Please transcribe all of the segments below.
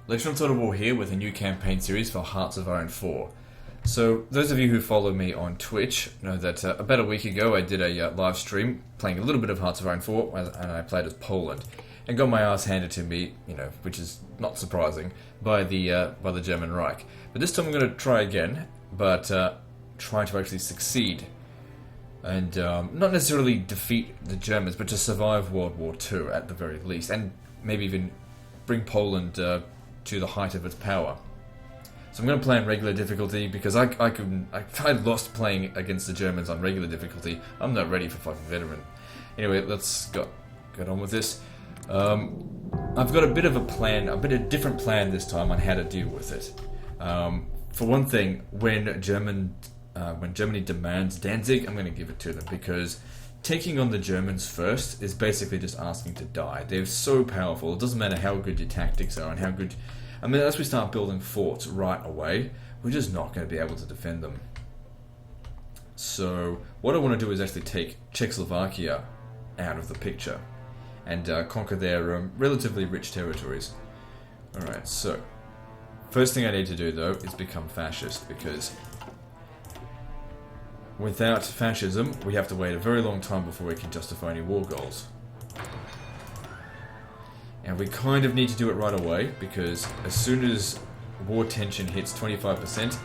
Lecture on Total War here with a new campaign series for Hearts of Iron 4. So, those of you who follow me on Twitch know that about a week ago I did a live stream playing a little bit of Hearts of Iron 4, and I played as Poland, and got my ass handed to me, which is not surprising, by the German Reich. But this time I'm going to try again, but try to actually succeed, and not necessarily defeat the Germans, but to survive World War II at the very least, and maybe even bring Poland to the height of its power. So I'm going to play on regular difficulty because I lost playing against the Germans on regular difficulty. I'm not ready for fucking veteran. Anyway, let's get on with this. I've got a bit of a plan, a different plan this time on how to deal with it. For one thing, when Germany demands Danzig, I'm going to give it to them because taking on the Germans first is basically just asking to die. They're so powerful. It doesn't matter how good your tactics are and how good... as we start building forts right away, we're just not going to be able to defend them. So, what I want to do is actually take Czechoslovakia out of the picture and conquer their relatively rich territories. Alright, so, first thing I need to do though is become fascist, because without fascism, we have to wait a very long time before we can justify any war goals. And we kind of need to do it right away, because as soon as war tension hits 25%,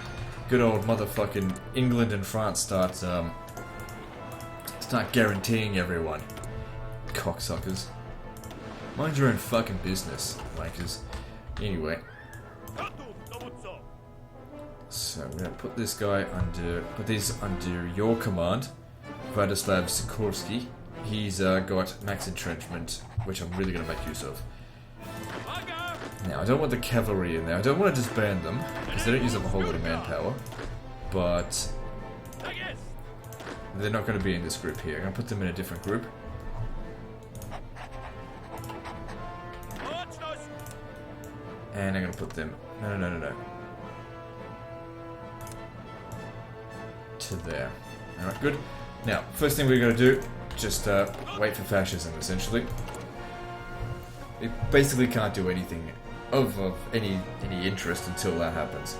good old motherfucking England and France start guaranteeing everyone. Cocksuckers. Mind your own fucking business, wankers. Anyway. So we're gonna put this guy put these under your command, Vladislav Sikorsky. He's got max entrenchment, which I'm really gonna make use of. Now, I don't want the cavalry in there. I don't want to disband them, because they don't use up a whole lot of manpower. But they're not going to be in this group here. I'm going to put them in a different group. And I'm going to put them... No. To there. Alright, good. Now, first thing we're going to do, just wait for fascism, essentially. It basically can't do anything of any interest until that happens.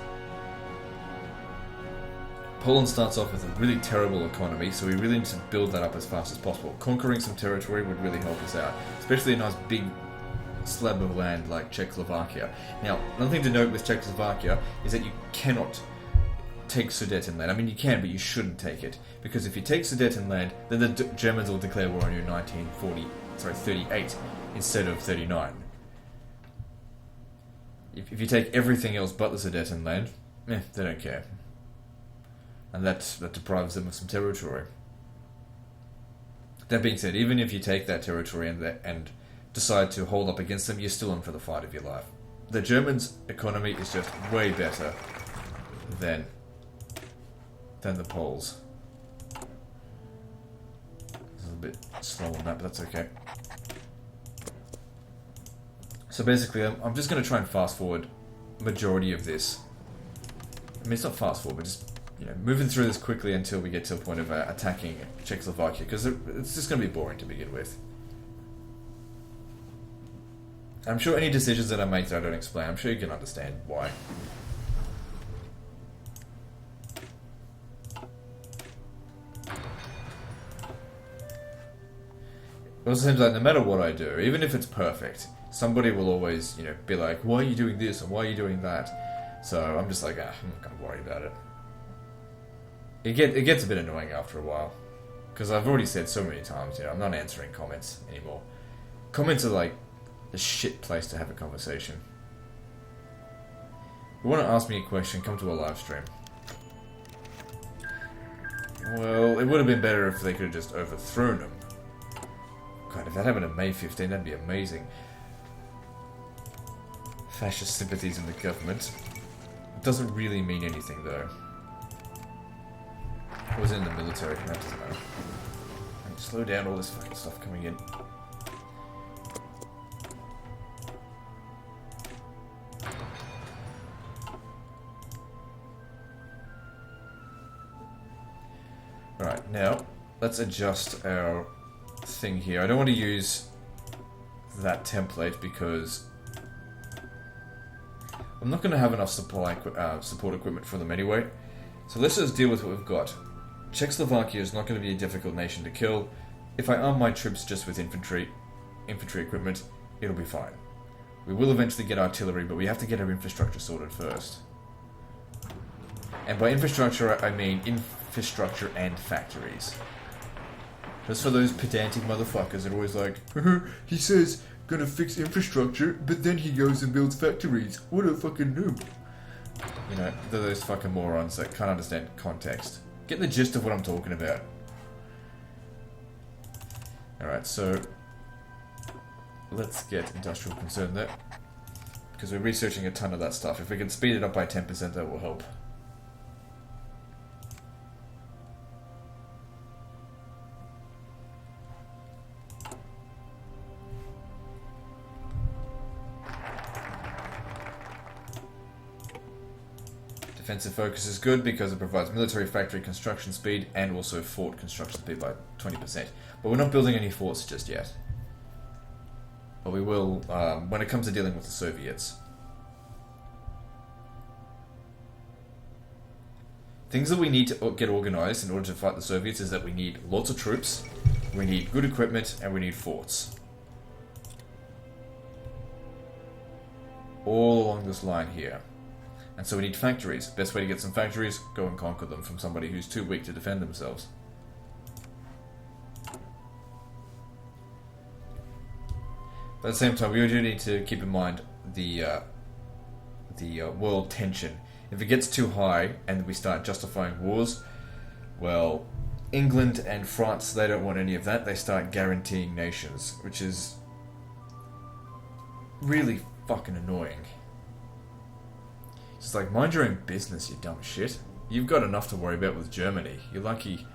Poland starts off with a really terrible economy, so we really need to build that up as fast as possible. Conquering some territory would really help us out, especially a nice big slab of land like Czechoslovakia. Now, another thing to note with Czechoslovakia is that you cannot take Sudetenland. I mean, you can, but you shouldn't take it, because if you take Sudetenland, then the Germans will declare war on you in 38 instead of 39. If you take everything else but the Sudetenland, they don't care. And that deprives them of some territory. That being said, even if you take that territory and decide to hold up against them, you're still in for the fight of your life. The Germans' economy is just way better than the Poles. It's a little bit slow on that, but that's okay. So basically, I'm just going to try and fast forward majority of this. I mean, it's not fast forward, but just moving through this quickly until we get to a point of attacking Czechoslovakia, because it's just going to be boring to begin with. I'm sure any decisions that I make that I don't explain, I'm sure you can understand why. It also seems like no matter what I do, even if it's perfect, somebody will always, be like, why are you doing this and why are you doing that? So I'm just like, I'm not going to worry about it. It gets a bit annoying after a while, because I've already said so many times, I'm not answering comments anymore. Comments are like a shit place to have a conversation. If you want to ask me a question, come to a live stream. Well, it would have been better if they could have just overthrown them. God, if that happened on May 15, that'd be amazing. Fascist sympathies in the government. It doesn't really mean anything, though. I was in the military, that doesn't matter. Slow down all this fucking stuff coming in. Alright, now, let's adjust our thing here. I don't want to use that template because I'm not going to have enough support equipment for them anyway. So let's just deal with what we've got. Czechoslovakia is not going to be a difficult nation to kill. If I arm my troops just with infantry equipment, it'll be fine. We will eventually get artillery, but we have to get our infrastructure sorted first. And by infrastructure, I mean infrastructure and factories. Just for those pedantic motherfuckers that are always like, he says, gonna fix infrastructure, but then he goes and builds factories. What a fucking noob. You know, they're those fucking morons that can't understand context. Get the gist of what I'm talking about. Alright, so let's get industrial concern there. Because we're researching a ton of that stuff. If we can speed it up by 10%, that will help. Defensive focus is good because it provides military factory construction speed and also fort construction speed by 20%. But we're not building any forts just yet. But we will when it comes to dealing with the Soviets. Things that we need to get organized in order to fight the Soviets is that we need lots of troops, we need good equipment, and we need forts. All along this line here. And so we need factories. Best way to get some factories, go and conquer them from somebody who's too weak to defend themselves. But at the same time, we do need to keep in mind the world tension. If it gets too high and we start justifying wars, well, England and France, they don't want any of that. They start guaranteeing nations, which is really fucking annoying. It's like, mind your own business, you dumb shit. You've got enough to worry about with Germany. You're lucky.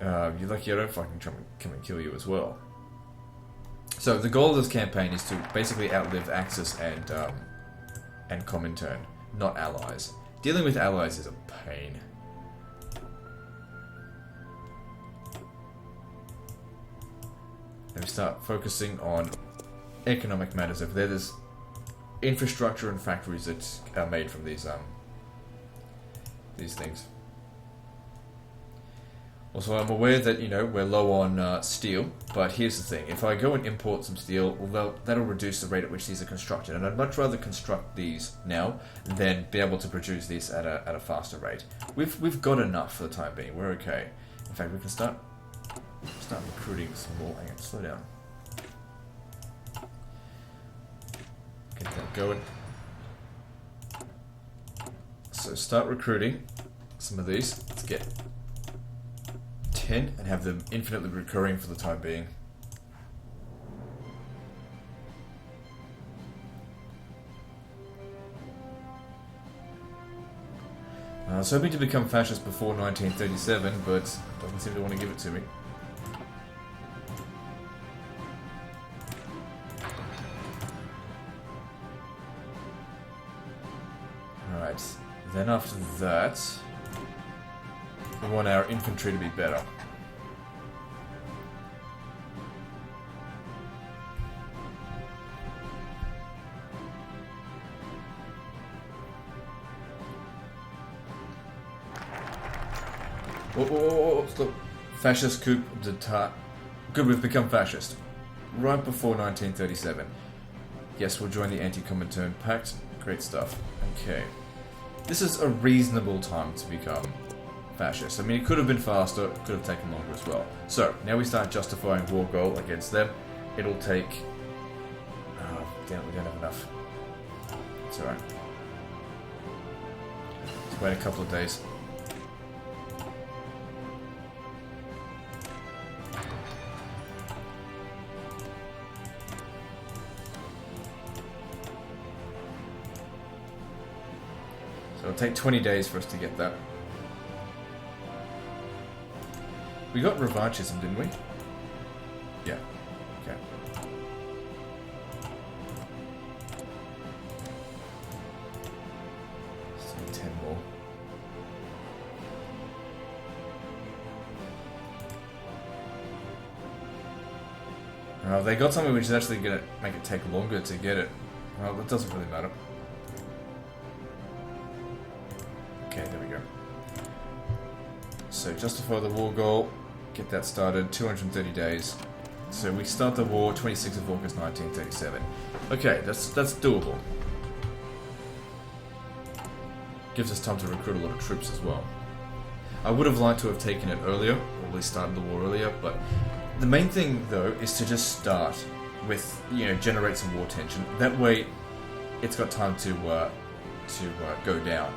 I don't fucking come and kill you as well. So the goal of this campaign is to basically outlive Axis and Comintern, not allies. Dealing with allies is a pain. Then we start focusing on economic matters over there. There's infrastructure and factories that are made from these things. Also, I'm aware that, you know, we're low on steel, but here's the thing. If I go and import some steel, well, that'll reduce the rate at which these are constructed, and I'd much rather construct these now than be able to produce these at a faster rate. We've got enough for the time being. We're okay. In fact, we can start recruiting some more. Hang on, slow down. Get that going. So start recruiting some of these. Let's get 10 and have them infinitely recurring for the time being. I was hoping to become fascist before 1937, but doesn't seem to want to give it to me. Alright, then after that, we want our infantry to be better. Oh, stop. Fascist coup d'etat. Good, we've become fascist. Right before 1937. Yes, we'll join the Anti-Comintern Pact. Great stuff. Okay. This is a reasonable time to become fascist. I mean, it could have been faster, it could have taken longer as well. So, now we start justifying war goal against them. It'll take... Oh, damn, we don't have enough. It's alright. Let's wait a couple of days. It'll take 20 days for us to get that. We got revanchism, didn't we? Yeah. Okay. Just need 10 more. They got something which is actually going to make it take longer to get it. Well, that doesn't really matter. Okay, there we go. So, justify the war goal. Get that started. 230 days. So, we start the war 26th of August 1937. Okay, that's doable. Gives us time to recruit a lot of troops as well. I would have liked to have taken it earlier, or at least started the war earlier, but the main thing, though, is to just start with, generate some war tension. That way, it's got time to go down.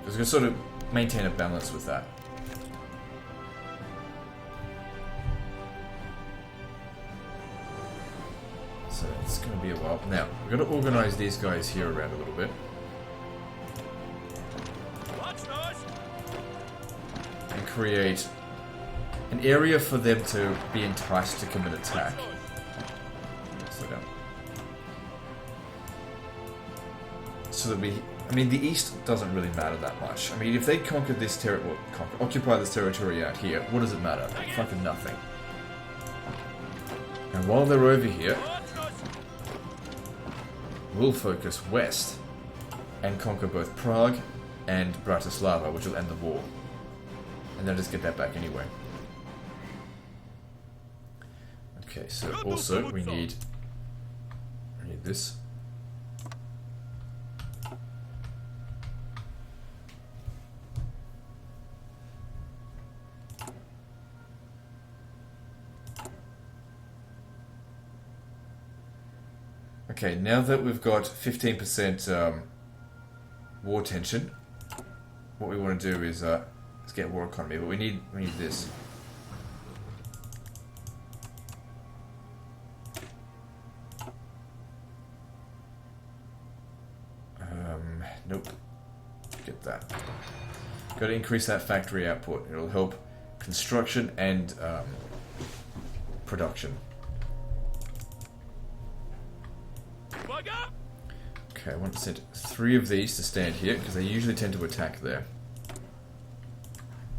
Because we can sort of maintain a balance with that. So it's going to be a while. Now, we've got to organize these guys here around a little bit. And create an area for them to be enticed to commit attack. Slow down. So that the East doesn't really matter that much. I mean, if they conquer this territory, occupy this territory out here, what does it matter? Fucking nothing. And while they're over here, we'll focus west and conquer both Prague and Bratislava, which will end the war. And then just get that back anyway. Okay, so also we need this. Okay, now that we've got 15% war tension, what we want to do is let's get war economy, but we need this. Nope. Get that. Got to increase that factory output. It'll help construction and production. Okay, I want to send 3 of these to stand here, because they usually tend to attack there.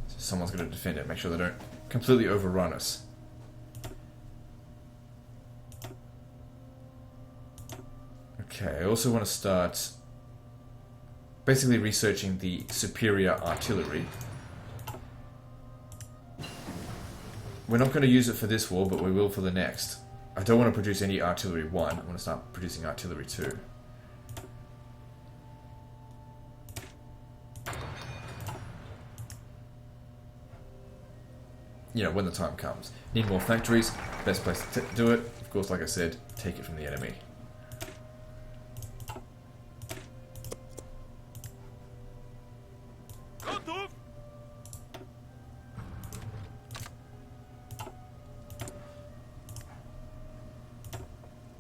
So someone's going to defend it, make sure they don't completely overrun us. Okay, I also want to start basically researching the superior artillery. We're not going to use it for this war, but we will for the next. I don't want to produce any artillery 1, I want to start producing artillery 2. When the time comes. Need more factories, best place to do it, of course, like I said, take it from the enemy.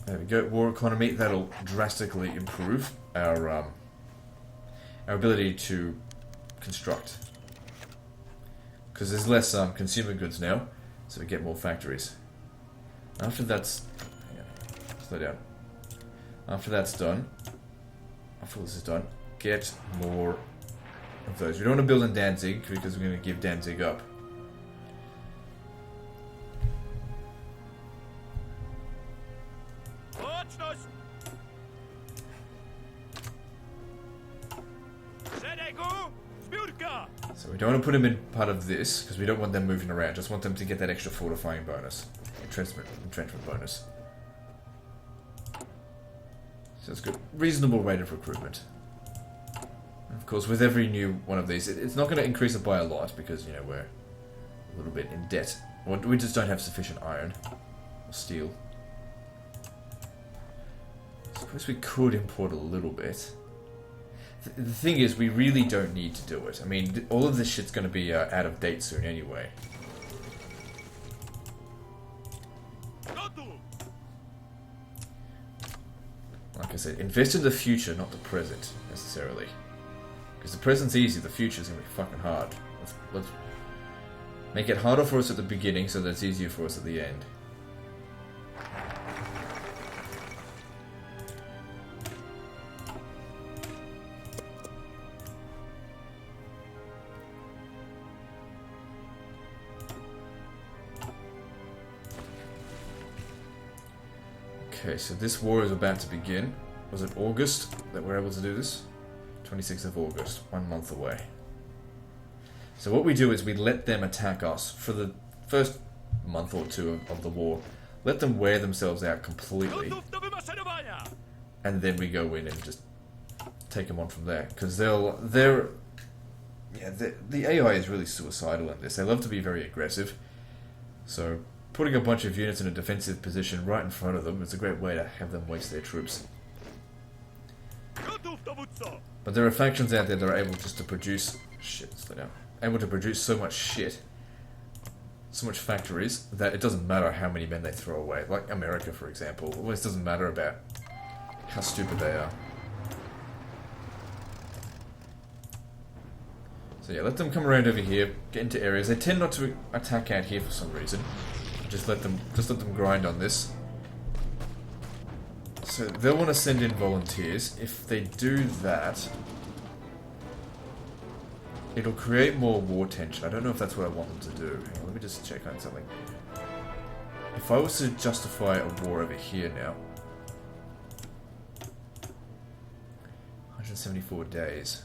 There we go, war economy, that'll drastically improve our ability to construct. Because there's less consumer goods now, so we get more factories. After that's... slow down. After that's done, after this is done, get more of those. We don't want to build in Danzig, because we're going to give Danzig up. So we don't want to put him in part of this, because we don't want them moving around. Just want them to get that extra fortifying bonus. Entrenchment bonus. So it's good. Reasonable rate of recruitment. And of course, with every new one of these, it's not going to increase it by a lot, because, we're a little bit in debt. We just don't have sufficient iron. Or steel. I suppose we could import a little bit. The thing is, we really don't need to do it. I mean, all of this shit's going to be out of date soon anyway. Like I said, invest in the future, not the present, necessarily. Because the present's easy, the future's going to be fucking hard. Let's make it harder for us at the beginning, so that it's easier for us at the end. Okay, so this war is about to begin. Was it August that we're able to do this? 26th of August, 1 month away. So what we do is we let them attack us for the first month or two of the war. Let them wear themselves out completely. And then we go in and just take them on from there. Because the AI is really suicidal in this. They love to be very aggressive. So putting a bunch of units in a defensive position right in front of them is a great way to have them waste their troops. But there are factions out there that are able just to produce... Shit, slow down. Able to produce so much shit, so much factories, that it doesn't matter how many men they throw away. Like America, for example. It always doesn't matter about how stupid they are. So yeah, let them come around over here, get into areas. They tend not to attack out here for some reason. Just let them grind on this. So they'll want to send in volunteers. If they do that, it'll create more war tension. I don't know if that's what I want them to do. Hang on, let me just check on something. If I was to justify a war over here now, 174 days.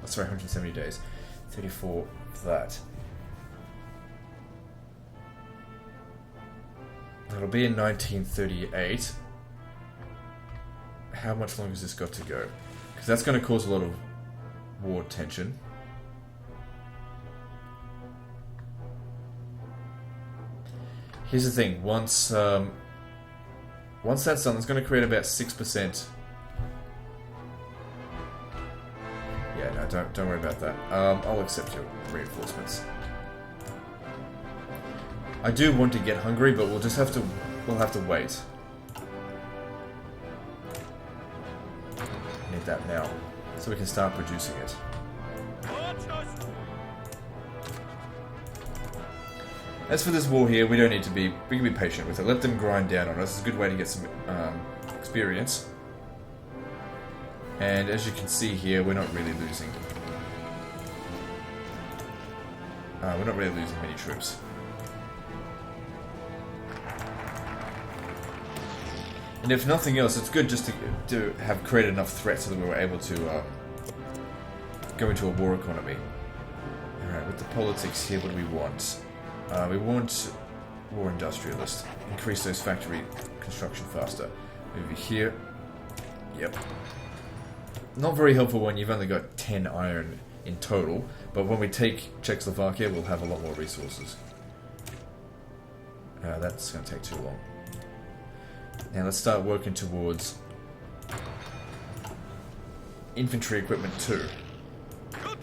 Oh, sorry, 170 days. 34 for that. That'll be in 1938. How much longer has this got to go? Because that's going to cause a lot of war tension. Here's the thing. Once that's done, it's going to create about 6%. Yeah, no, don't worry about that. I'll accept your reinforcements. I do want to get Hungary, but we'll have to wait. Need that now, so we can start producing it. As for this war here, we don't need to be. We can be patient with it. Let them grind down on us. It's a good way to get some experience. And as you can see here, we're not really losing. We're not really losing many troops. And if nothing else, it's good just to have created enough threats so that we were able to go into a war economy. Alright, with the politics here, what do we want? We want war industrialist. Increase those factory construction faster. Over here. Yep. Not very helpful when you've only got 10 iron in total, but when we take Czechoslovakia, we'll have a lot more resources. That's going to take too long. Now let's start working towards infantry equipment 2. Oh,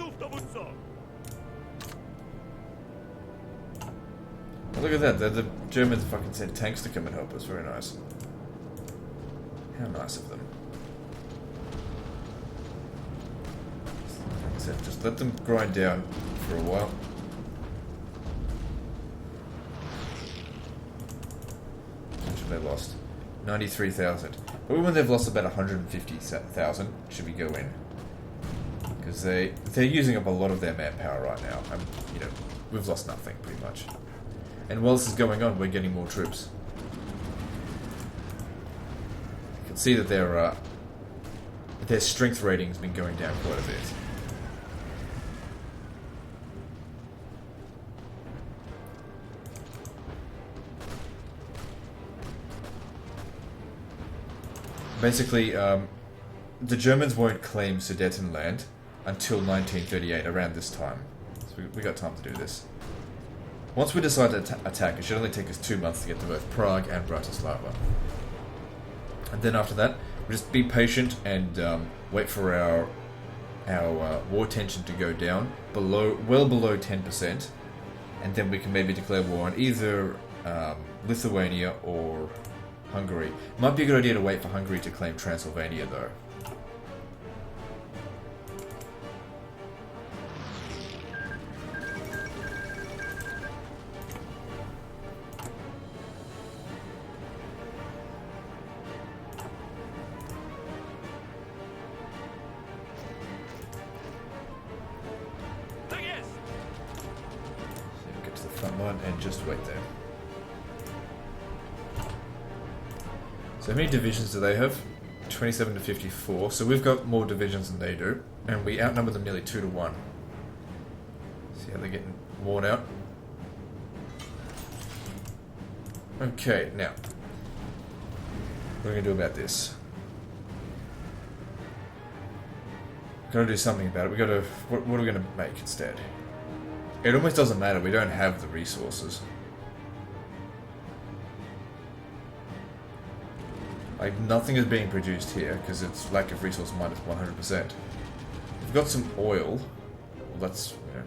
look at that, the Germans fucking sent tanks to come and help us, very nice. How nice of them. Like I said, just let them grind down for a while. How much have they lost? 93,000. But when they've lost about 150,000, should we go in? Because they're using up a lot of their manpower right now. And, we've lost nothing, pretty much. And while this is going on, we're getting more troops. You can see that their strength rating has been going down quite a bit. Basically, the Germans won't claim Sudetenland until 1938, around this time. So we got time to do this. Once we decide to attack, it should only take us 2 months to get to both Prague and Bratislava. And then after that, we just be patient and wait for our war tension to go down well below 10%, and then we can maybe declare war on either Lithuania or Hungary. Might be a good idea to wait for Hungary to claim Transylvania, though. So get to the front line and just wait there. So how many divisions do they have? 27 to 54. So we've got more divisions than they do, and we outnumber them nearly 2 to 1. See how they're getting worn out? Okay, now what are we going to do about this? We've got to do something about it. We got to. What are we going to make instead? It almost doesn't matter. We don't have the resources. Like, nothing is being produced here because it's lack of resource minus 100%. We've got some oil. Well, that's, you know.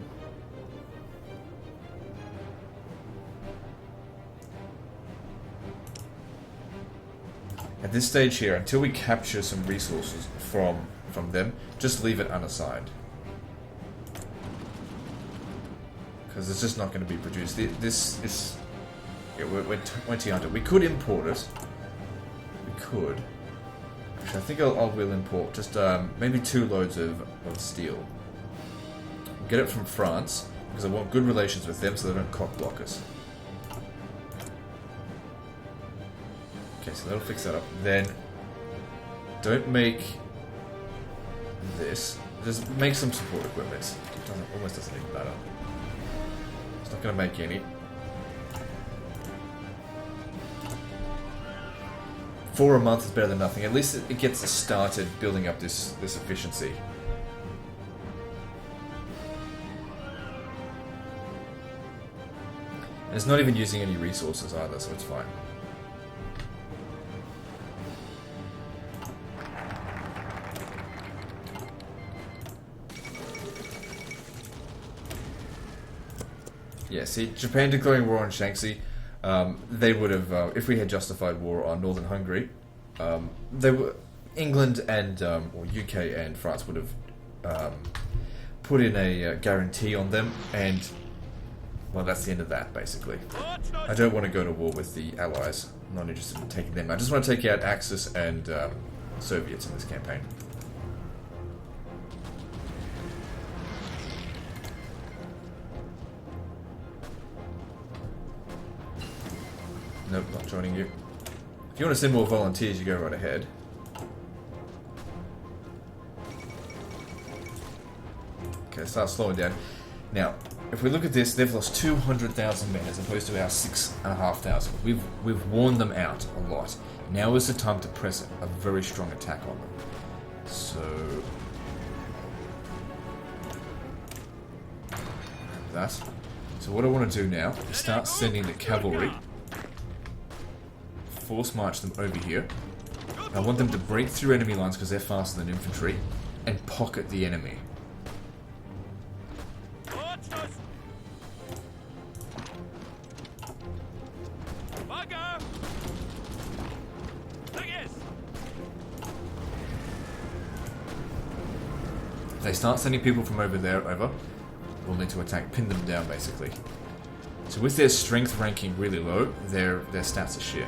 At this stage here, until we capture some resources from them, just leave it unassigned. Because it's just not going to be produced. This is... Yeah, we're 20 under. We could import it. Could. Actually, I think I will import just maybe 2 loads of steel. Get it from France, because I want good relations with them so they don't cock block us. Okay, so that'll fix that up. Then, don't make this. Just make some support equipment. It almost doesn't even matter. It's not going to make any. 4 a month is better than nothing. At least it gets us started building up this efficiency. And it's not even using any resources either, so it's fine. Yeah, see, Japan declaring war on Shaanxi. They would have, if we had justified war on Northern Hungary, England and or UK and France would have put in a guarantee on them, and well, that's the end of that. Basically, I don't want to go to war with the Allies. I'm not interested in taking them. I just want to take out Axis and Soviets in this campaign. Nope, not joining you. If you want to send more volunteers, you go right ahead. Okay, start slowing down. Now, if we look at this, they've lost 200,000 men as opposed to our 6,500. We've worn them out a lot. Now is the time to press a very strong attack on them. So that. So what I want to do now is start sending the cavalry. Force march them over here. I want them to break through enemy lines because they're faster than infantry and pocket the enemy. If they start sending people from over there over, we'll need to attack, pin them down basically. So with their strength ranking really low, their stats are shit.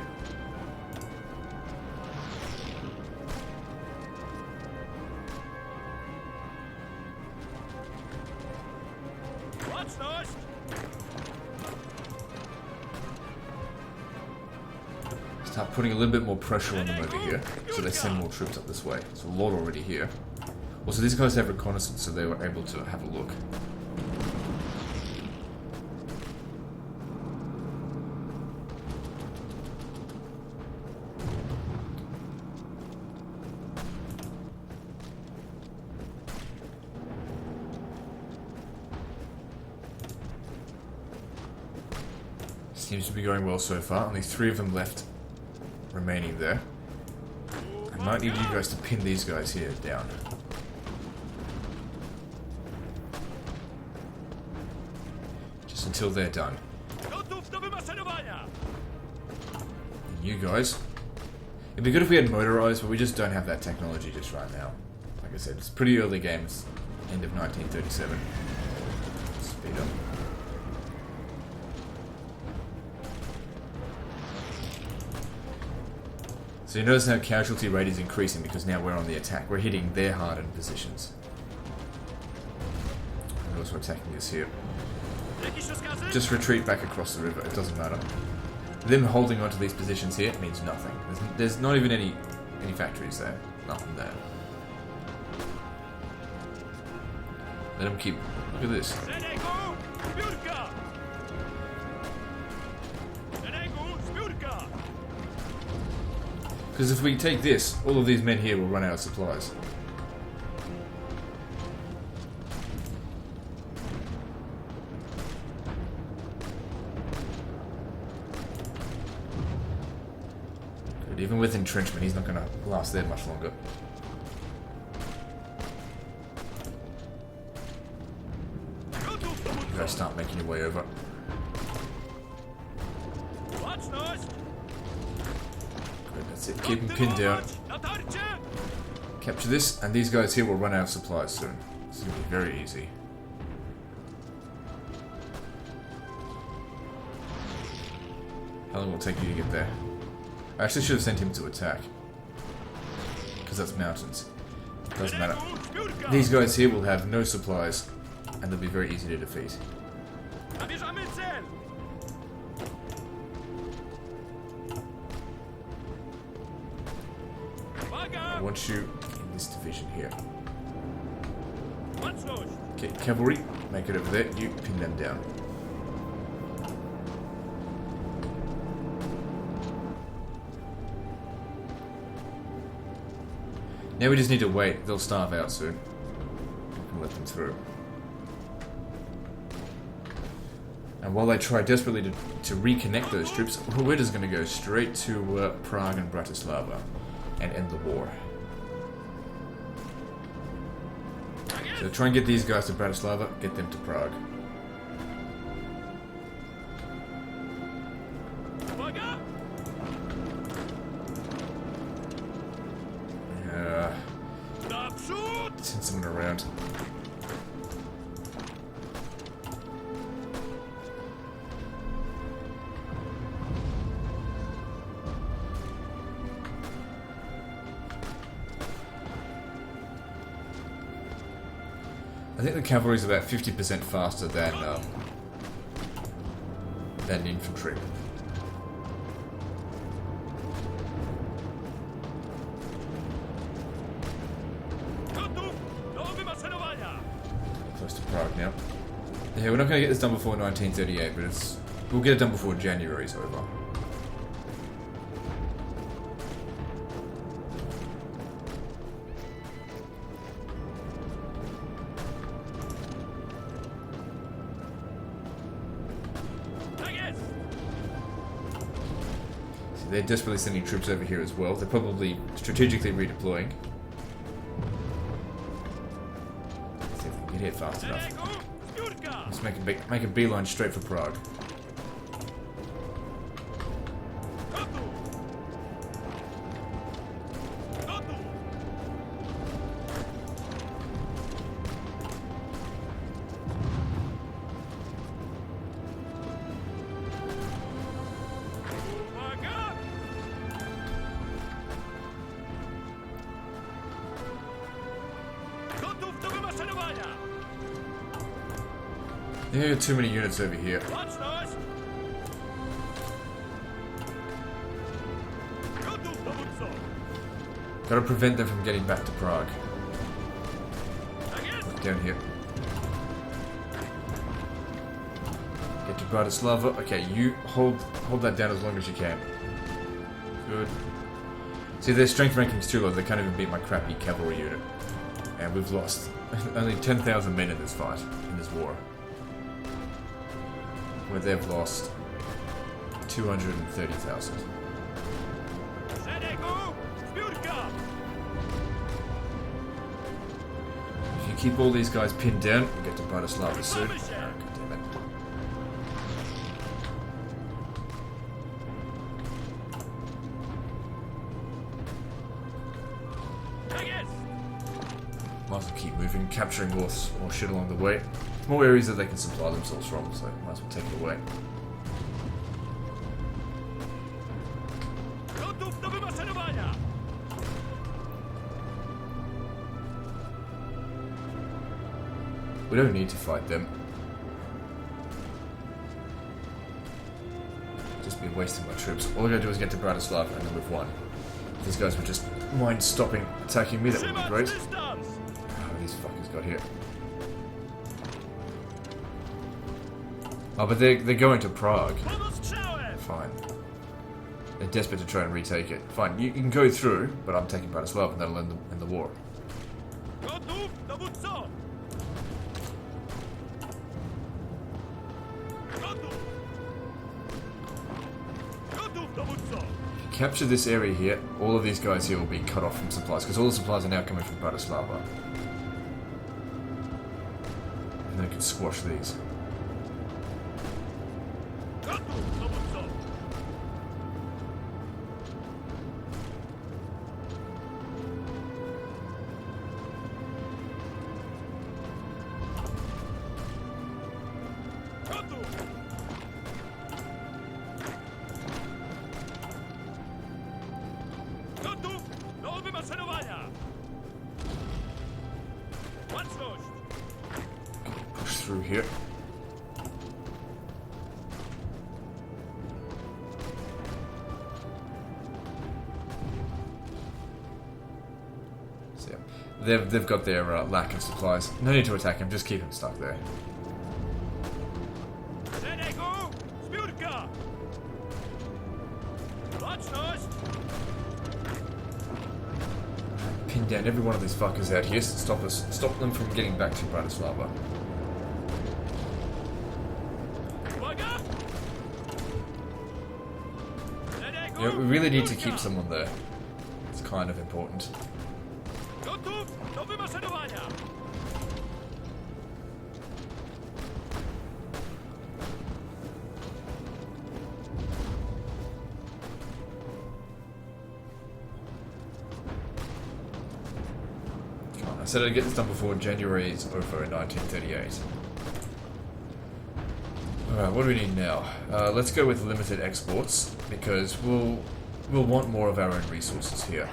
Start putting a little bit more pressure on them over here, so they send more troops up this way. So a lot already here. Also, these guys have reconnaissance, so they were able to have a look. Seems to be going well so far. Only 3 of them left remaining there. I might need you guys to pin these guys here down. Just until they're done. And you guys. It'd be good if we had motorized, but we just don't have that technology just right now. Like I said, it's pretty early game. It's end of 1937. Speed up. So you notice how casualty rate is increasing because now we're on the attack. We're hitting their hardened positions. We're also attacking this here. Just retreat back across the river. It doesn't matter. Them holding onto these positions here means nothing. There's not even any factories there. Nothing there. Let them keep... Look at this. Because if we take this, all of these men here will run out of supplies. Good. Even with entrenchment, he's not going to last there much longer. You guys start making your way over. That's it. Keep them pinned down. Capture this, and these guys here will run out of supplies soon. This is going to be very easy. How long will it take you to get there? I actually should have sent him to attack. Because that's mountains. Doesn't matter. These guys here will have no supplies, and they'll be very easy to defeat. I want you in this division here. Okay, cavalry, make it over there. You pin them down. Now we just need to wait. They'll starve out soon. We can let them through. And while they try desperately to reconnect those troops, we're just going to go straight to Prague and Bratislava and end the war. So try and get these guys to Bratislava, get them to Prague. Send someone around. I think the cavalry is about 50% faster than infantry. Close to Prague now. Yeah, we're not going to get this done before 1938, but we'll get it done before January's over. They're desperately sending troops over here as well. They're probably strategically redeploying. Let's see if they can get here fast enough. Let's make a beeline straight for Prague. There are too many units over here. Gotta prevent them from getting back to Prague. Look down here. Get to Bratislava. Okay, you hold that down as long as you can. Good. See, their strength ranking's too low. They can't even beat my crappy cavalry unit. And we've lost only 10,000 men in this fight, in this war. Where they've lost 230,000. If you keep all these guys pinned down, we'll get to Bratislava soon. Oh, God damn it. Might as well keep moving, capturing more shit along the way. More areas that they can supply themselves from, so might as well take it away. We don't need to fight them. Just to be wasting my troops. All I gotta do is get to Bratislava and then we've won. If these guys would just mind stopping attacking me, that would be great. Oh, these fuckers got here. Oh, but they're going to Prague. Fine. They're desperate to try and retake it. Fine, you can go through, but I'm taking Bratislava and that'll end the war. Capture this area here, all of these guys here will be cut off from supplies, because all the supplies are now coming from Bratislava. And they can squash these. Push through here. So yeah, they've got their lack of supplies. No need to attack him, just keep him stuck there. Pin down every one of these fuckers out here to stop them from getting back to Bratislava. Yeah, we really need to keep someone there. It's kind of important. I said I'd get this done before January is over in 1938. Alright, what do we need now? Let's go with limited exports, because we'll want more of our own resources here.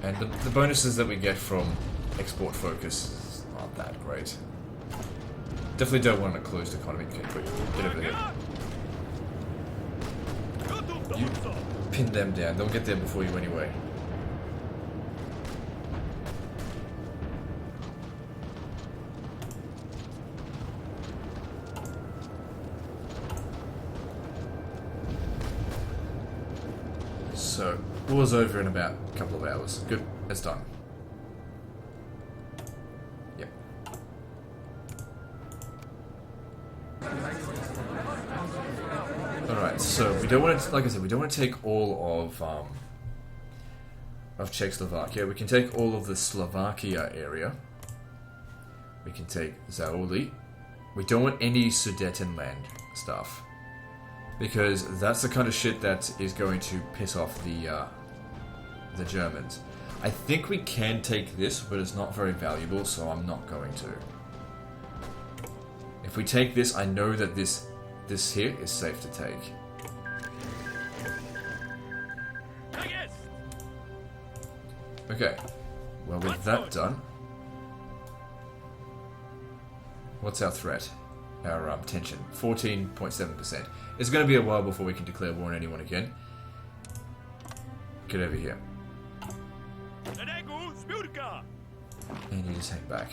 And the bonuses that we get from export focus aren't that great. Definitely don't want a closed economy. Okay, quick, get over here. You pin them down, they'll get there before you anyway. So, war's over in about a couple of hours. Good, it's done. Yep. Alright, so we don't want to, like I said, we don't want to take all of Czechoslovakia. We can take all of the Slovakia area. We can take Zaoli. We don't want any Sudetenland stuff, because that's the kind of shit that is going to piss off the Germans. I think we can take this, but it's not very valuable, so I'm not going to. If we take this, I know that this here is safe to take. Okay, well with that done, what's our threat? Our tension, 14.7%. It's going to be a while before we can declare war on anyone again. Get over here. And you just hang back.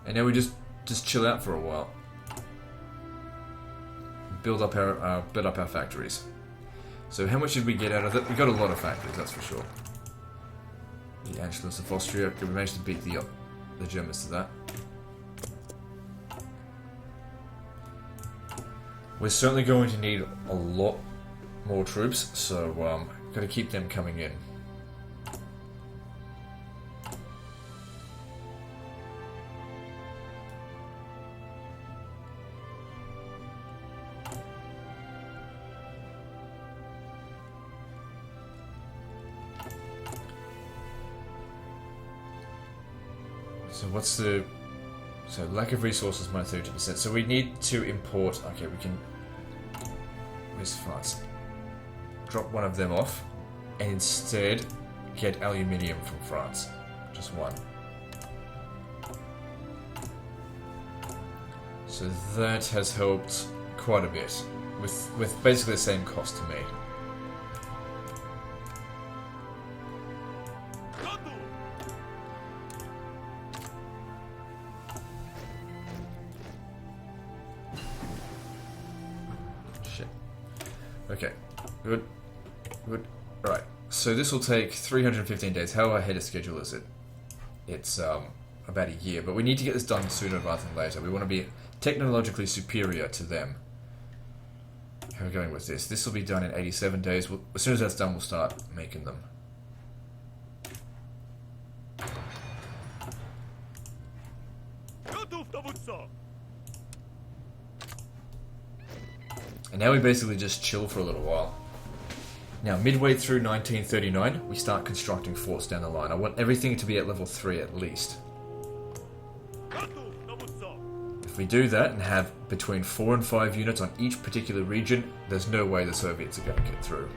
And now we just chill out for a while. Build up our factories. So how much did we get out of it? We got a lot of factories, that's for sure. The Anschluss of Austria, we managed to beat the Germans to that. We're certainly going to need a lot more troops, so got to keep them coming in. So what's the... So lack of resources minus 30%. So we need to import... Okay, we can... Where's France? Drop one of them off. And instead get aluminium from France. Just one. So that has helped quite a bit, with basically the same cost to me. Shit. Okay, good. Good. Alright, so this will take 315 days. How ahead of schedule is it? It's about a year, but we need to get this done sooner rather than later. We want to be technologically superior to them. How are we going with this? This will be done in 87 days. As soon as that's done, we'll start making them. And now we basically just chill for a little while. Now, midway through 1939, we start constructing forts down the line. I want everything to be at level 3 at least. If we do that and have between 4 and 5 units on each particular region, there's no way the Soviets are going to get through.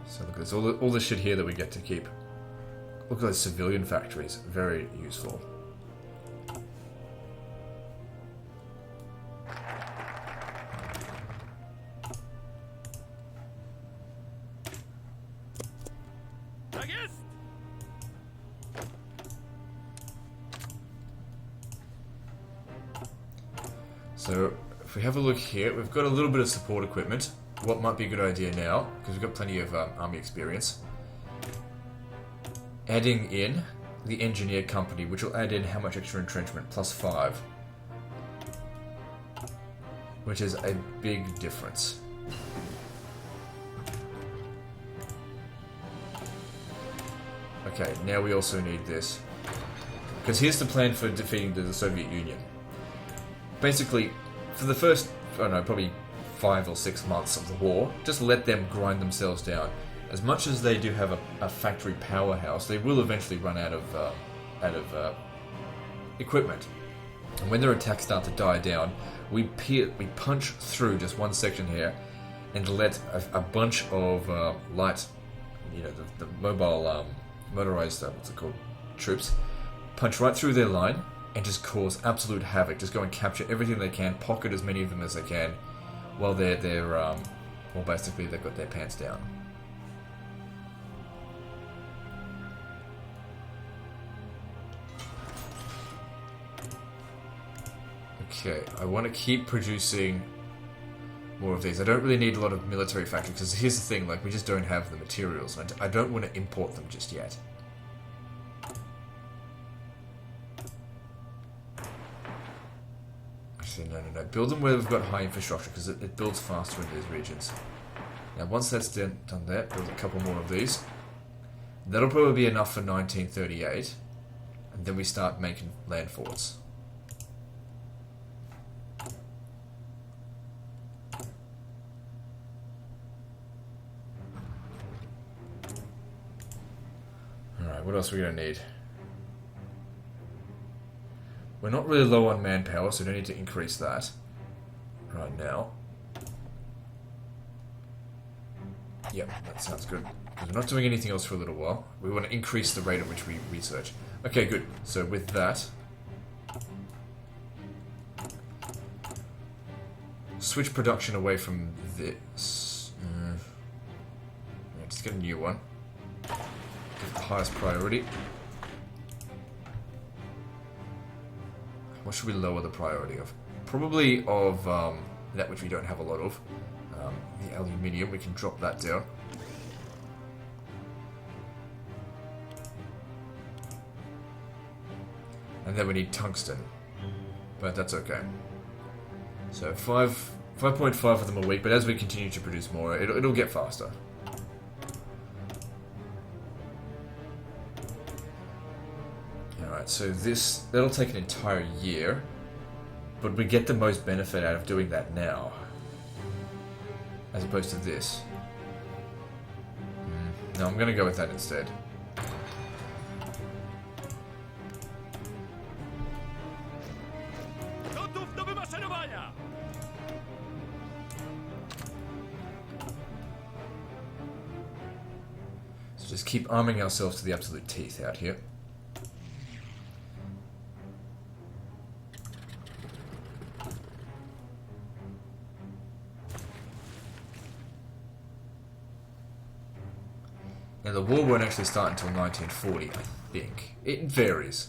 So look, there's all this shit here that we get to keep. Look at those civilian factories, very useful. So, if we have a look here, we've got a little bit of support equipment. What might be a good idea now, because we've got plenty of army experience. Adding in the engineer company, which will add in how much extra entrenchment? +5. Which is a big difference. Okay, now we also need this. Because here's the plan for defeating the Soviet Union. Basically, for the first, I don't know, probably 5 or 6 months of the war, just let them grind themselves down. As much as they do have a factory powerhouse, they will eventually run out of equipment. And when their attacks start to die down, we punch through just one section here, and let a bunch of light, you know, the mobile, motorized, what's it called, troops, punch right through their line and just cause absolute havoc. Just go and capture everything they can, pocket as many of them as they can, while well, basically they've got their pants down. Okay, I want to keep producing more of these. I don't really need a lot of military factories, because here's the thing, like, we just don't have the materials. I don't want to import them just yet. Actually, no. Build them where we've got high infrastructure, because it builds faster in these regions. Now, once that's done that, build a couple more of these. That'll probably be enough for 1938, and then we start making land forts. What else are we going to need? We're not really low on manpower, so we don't need to increase that right now. Yep, that sounds good. We're not doing anything else for a little while. We want to increase the rate at which we research. Okay, good. So with that, switch production away from this. Just get a new one. Give the highest priority. What should we lower the priority of? Probably of that which we don't have a lot of. The aluminium, we can drop that down. And then we need tungsten. But that's okay. So 5.5 of them a week, but as we continue to produce more, it'll get faster. Alright, so that'll take an entire year, but we get the most benefit out of doing that now, as opposed to this. No, I'm gonna go with that instead. Just keep arming ourselves to the absolute teeth out here. Now the war won't actually start until 1940, I think. It varies.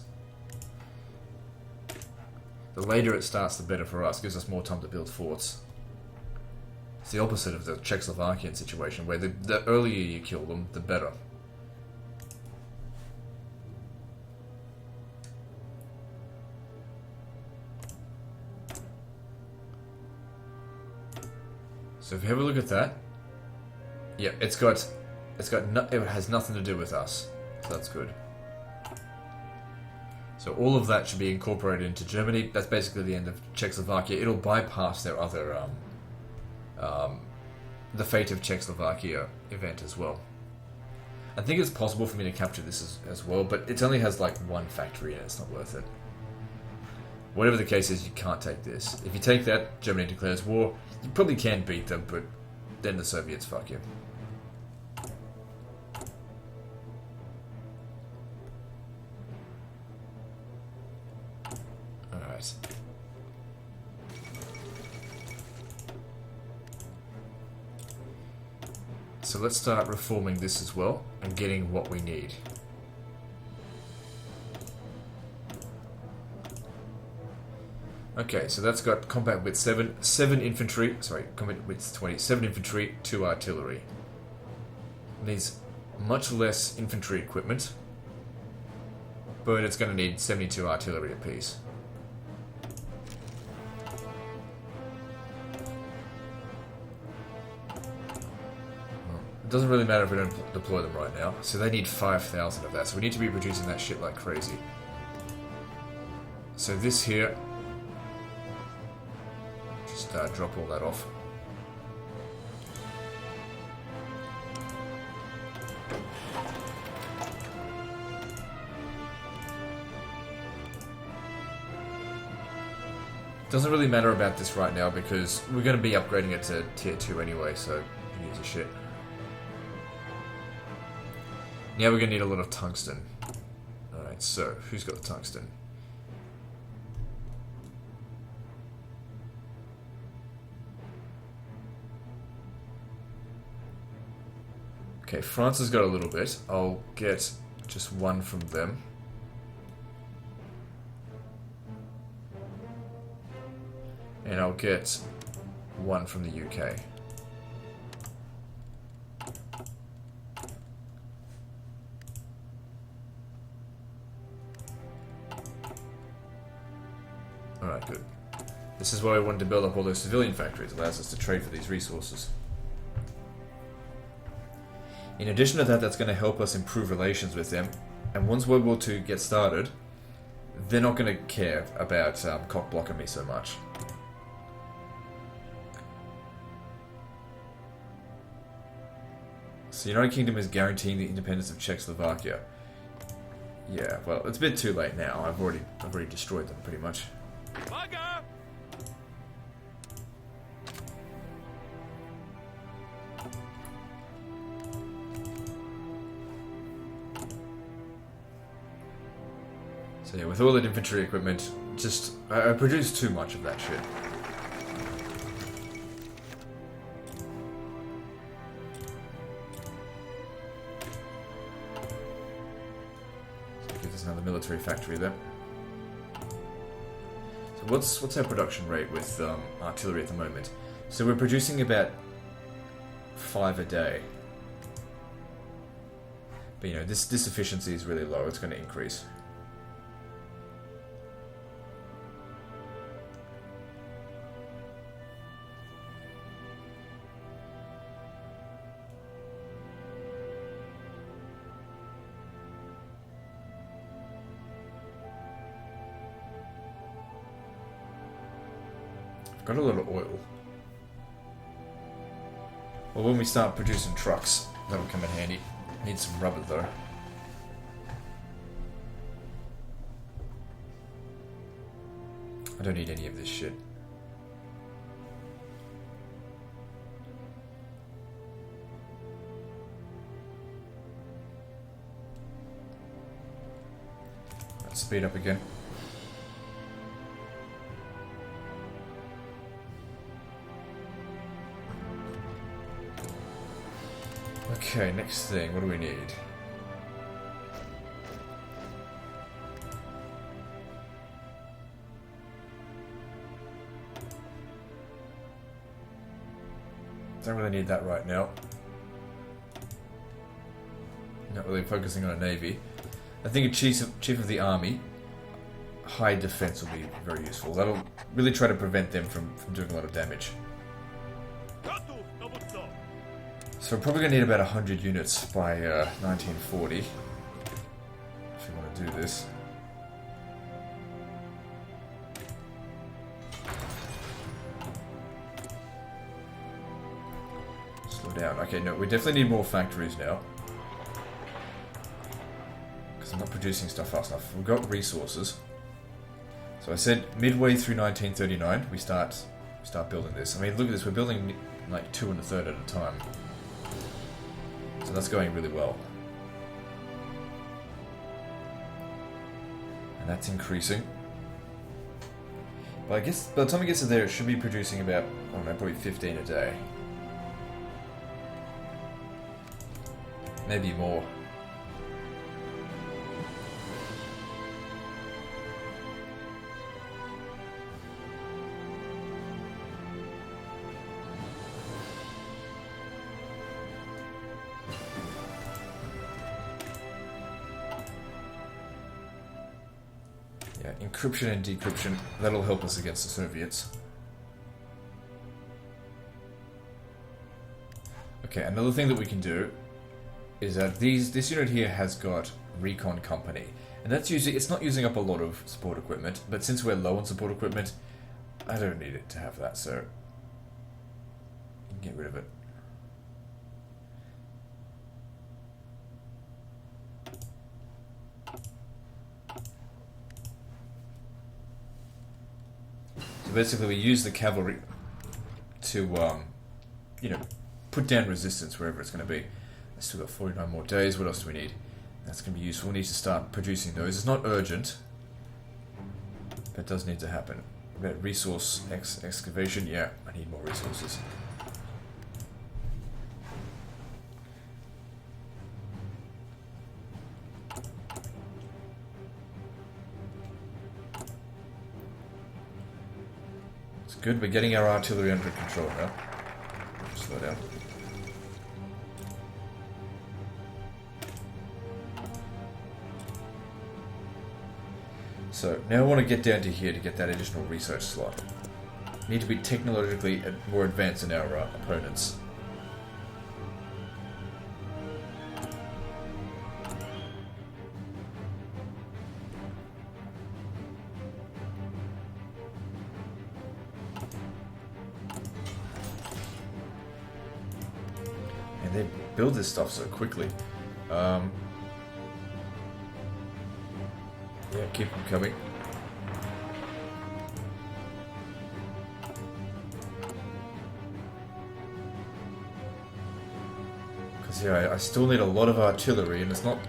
The later it starts, the better for us. Gives us more time to build forts. It's the opposite of the Czechoslovakian situation, where the earlier you kill them, the better. So if you have a look at that, yeah, it has nothing to do with us, so that's good. So all of that should be incorporated into Germany. That's basically the end of Czechoslovakia. It'll bypass their other, the Fate of Czechoslovakia event as well. I think it's possible for me to capture this as well, but it only has like one factory and it's not worth it. Whatever the case is, you can't take this. If you take that, Germany declares war. You probably can beat them, but then the Soviets fuck you. Alright. So let's start reforming this as well, and getting what we need. Okay, so that's got combat width 7 infantry, sorry, combat width 20, 7 infantry, 2 artillery. Needs much less infantry equipment, but it's going to need 72 artillery apiece. It doesn't really matter if we don't deploy them right now. So they need 5,000 of that. So we need to be producing that shit like crazy. So this here, just drop all that off. Doesn't really matter about this right now because we're going to be upgrading it to tier 2 anyway, so who gives a shit. Now we're going to need a lot of tungsten. Alright, so who's got the tungsten? Okay, France has got a little bit. I'll get just one from them. And I'll get one from the UK. Alright, good. This is why I wanted to build up all those civilian factories. It allows us to trade for these resources. In addition to that, that's going to help us improve relations with them. And once World War II gets started, they're not going to care about cock blocking me so much. So the United Kingdom is guaranteeing the independence of Czechoslovakia. Yeah, well, it's a bit too late now. I've already destroyed them pretty much. Bugger! So yeah, with all that infantry equipment, just I produced too much of that shit. Give us another military factory there. So what's our production rate with artillery at the moment? So we're producing about 5 a day. But you know, this efficiency is really low. It's going to increase. Got a lot of oil. Well, when we start producing trucks, that'll come in handy. Need some rubber though. I don't need any of this shit. Let's speed up again. Okay, next thing, what do we need? Don't really need that right now. Not really focusing on a navy. I think a chief of the army, high defense will be very useful. That'll really try to prevent them from doing a lot of damage. So we're probably going to need about 100 units by 1940 if we want to do this. Slow down. Okay, no, we definitely need more factories now. Because I'm not producing stuff fast enough. We've got resources. So I said midway through 1939 we start building this. I mean, look at this, we're building like 2 1/3 at a time. So that's going really well. And that's increasing. But I guess by the time it gets to there, it should be producing about, I don't know, probably 15 a day. Maybe more. Encryption and decryption, that'll help us against the Soviets. Okay, another thing that we can do is that this unit here has got Recon Company. And that's it's not using up a lot of support equipment, but since we're low on support equipment, I don't need it to have that, so you can get rid of it. So basically we use the cavalry to, you know, put down resistance wherever it's going to be. I've still got 49 more days. What else do we need? That's going to be useful. We need to start producing those. It's not urgent, but it does need to happen. About resource excavation. Yeah, I need more resources. Good, we're getting our artillery under control now. Slow down. So, now I want to get down to here to get that additional research slot. We need to be technologically more advanced than our opponents. They build this stuff so quickly. Yeah, keep them coming. Because yeah, I still need a lot of artillery, and it's not.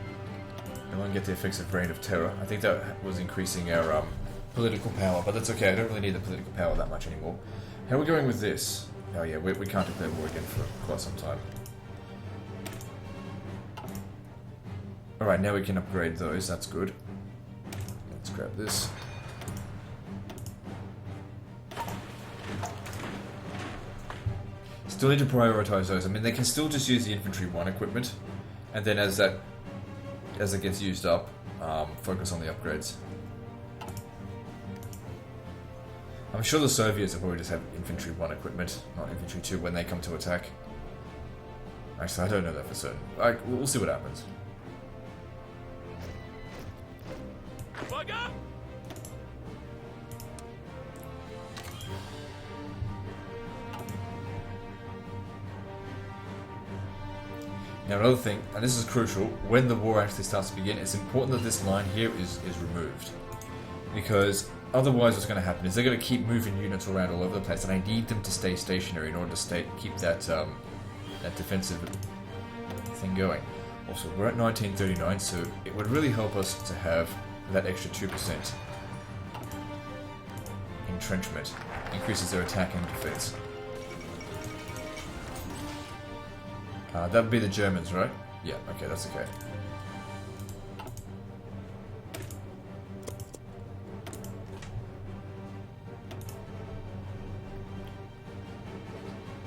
I won't get the effects of Reign of Terror. I think that was increasing our political power, but that's okay. I don't really need the political power that much anymore. How are we going with this? Oh yeah, we can't declare war again for quite some time. Alright, now we can upgrade those, that's good. Let's grab this. Still need to prioritize those. I mean, they can still just use the Infantry 1 equipment, and then as it gets used up, focus on the upgrades. I'm sure the Soviets will probably just have Infantry 1 equipment, not Infantry 2 when they come to attack. Actually, I don't know that for certain. We'll see what happens. Now another thing, and this is crucial, when the war actually starts to begin, it's important that this line here is removed. Because otherwise what's going to happen is they're going to keep moving units around all over the place, and I need them to stay stationary in order to keep that that defensive thing going. Also, we're at 1939, so it would really help us to have that extra 2%. Entrenchment. Increases their attack and defense. That would be the Germans, right? Yeah, okay, that's okay.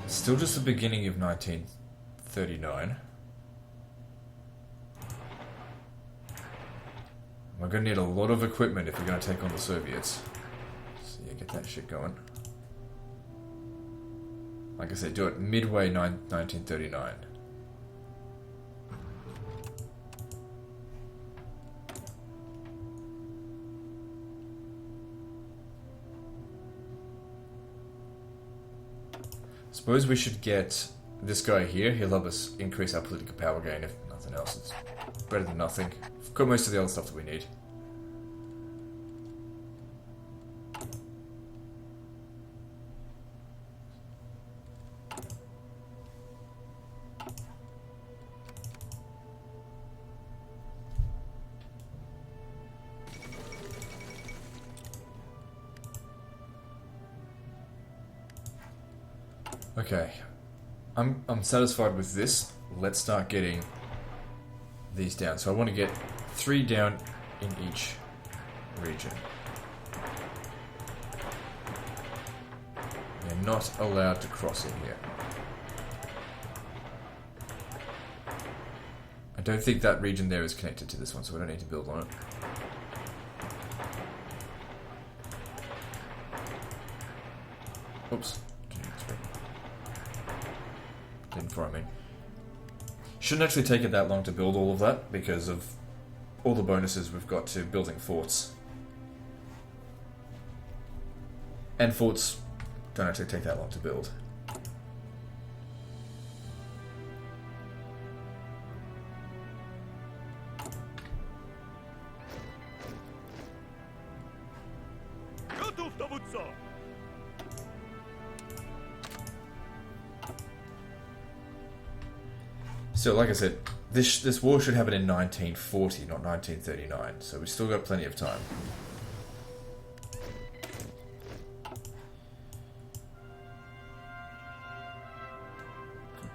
Still just the beginning of 1939. We're going to need a lot of equipment if we're going to take on the Soviets. So yeah, get that shit going. Like I said, do it midway 1939. Suppose we should get this guy here. He'll help us increase our political power gain, if nothing else. It's better than nothing. We've got most of the other stuff that we need. Okay, I'm satisfied with this. Let's start getting these down. So I want to get 3 down in each region. They're not allowed to cross in here. I don't think that region there is connected to this one, so we don't need to build on it. Oops. Before, I mean. Shouldn't actually take it that long to build all of that because of all the bonuses we've got to building forts. And forts don't actually take that long to build. So, like I said, this war should happen in 1940, not 1939, so we've still got plenty of time.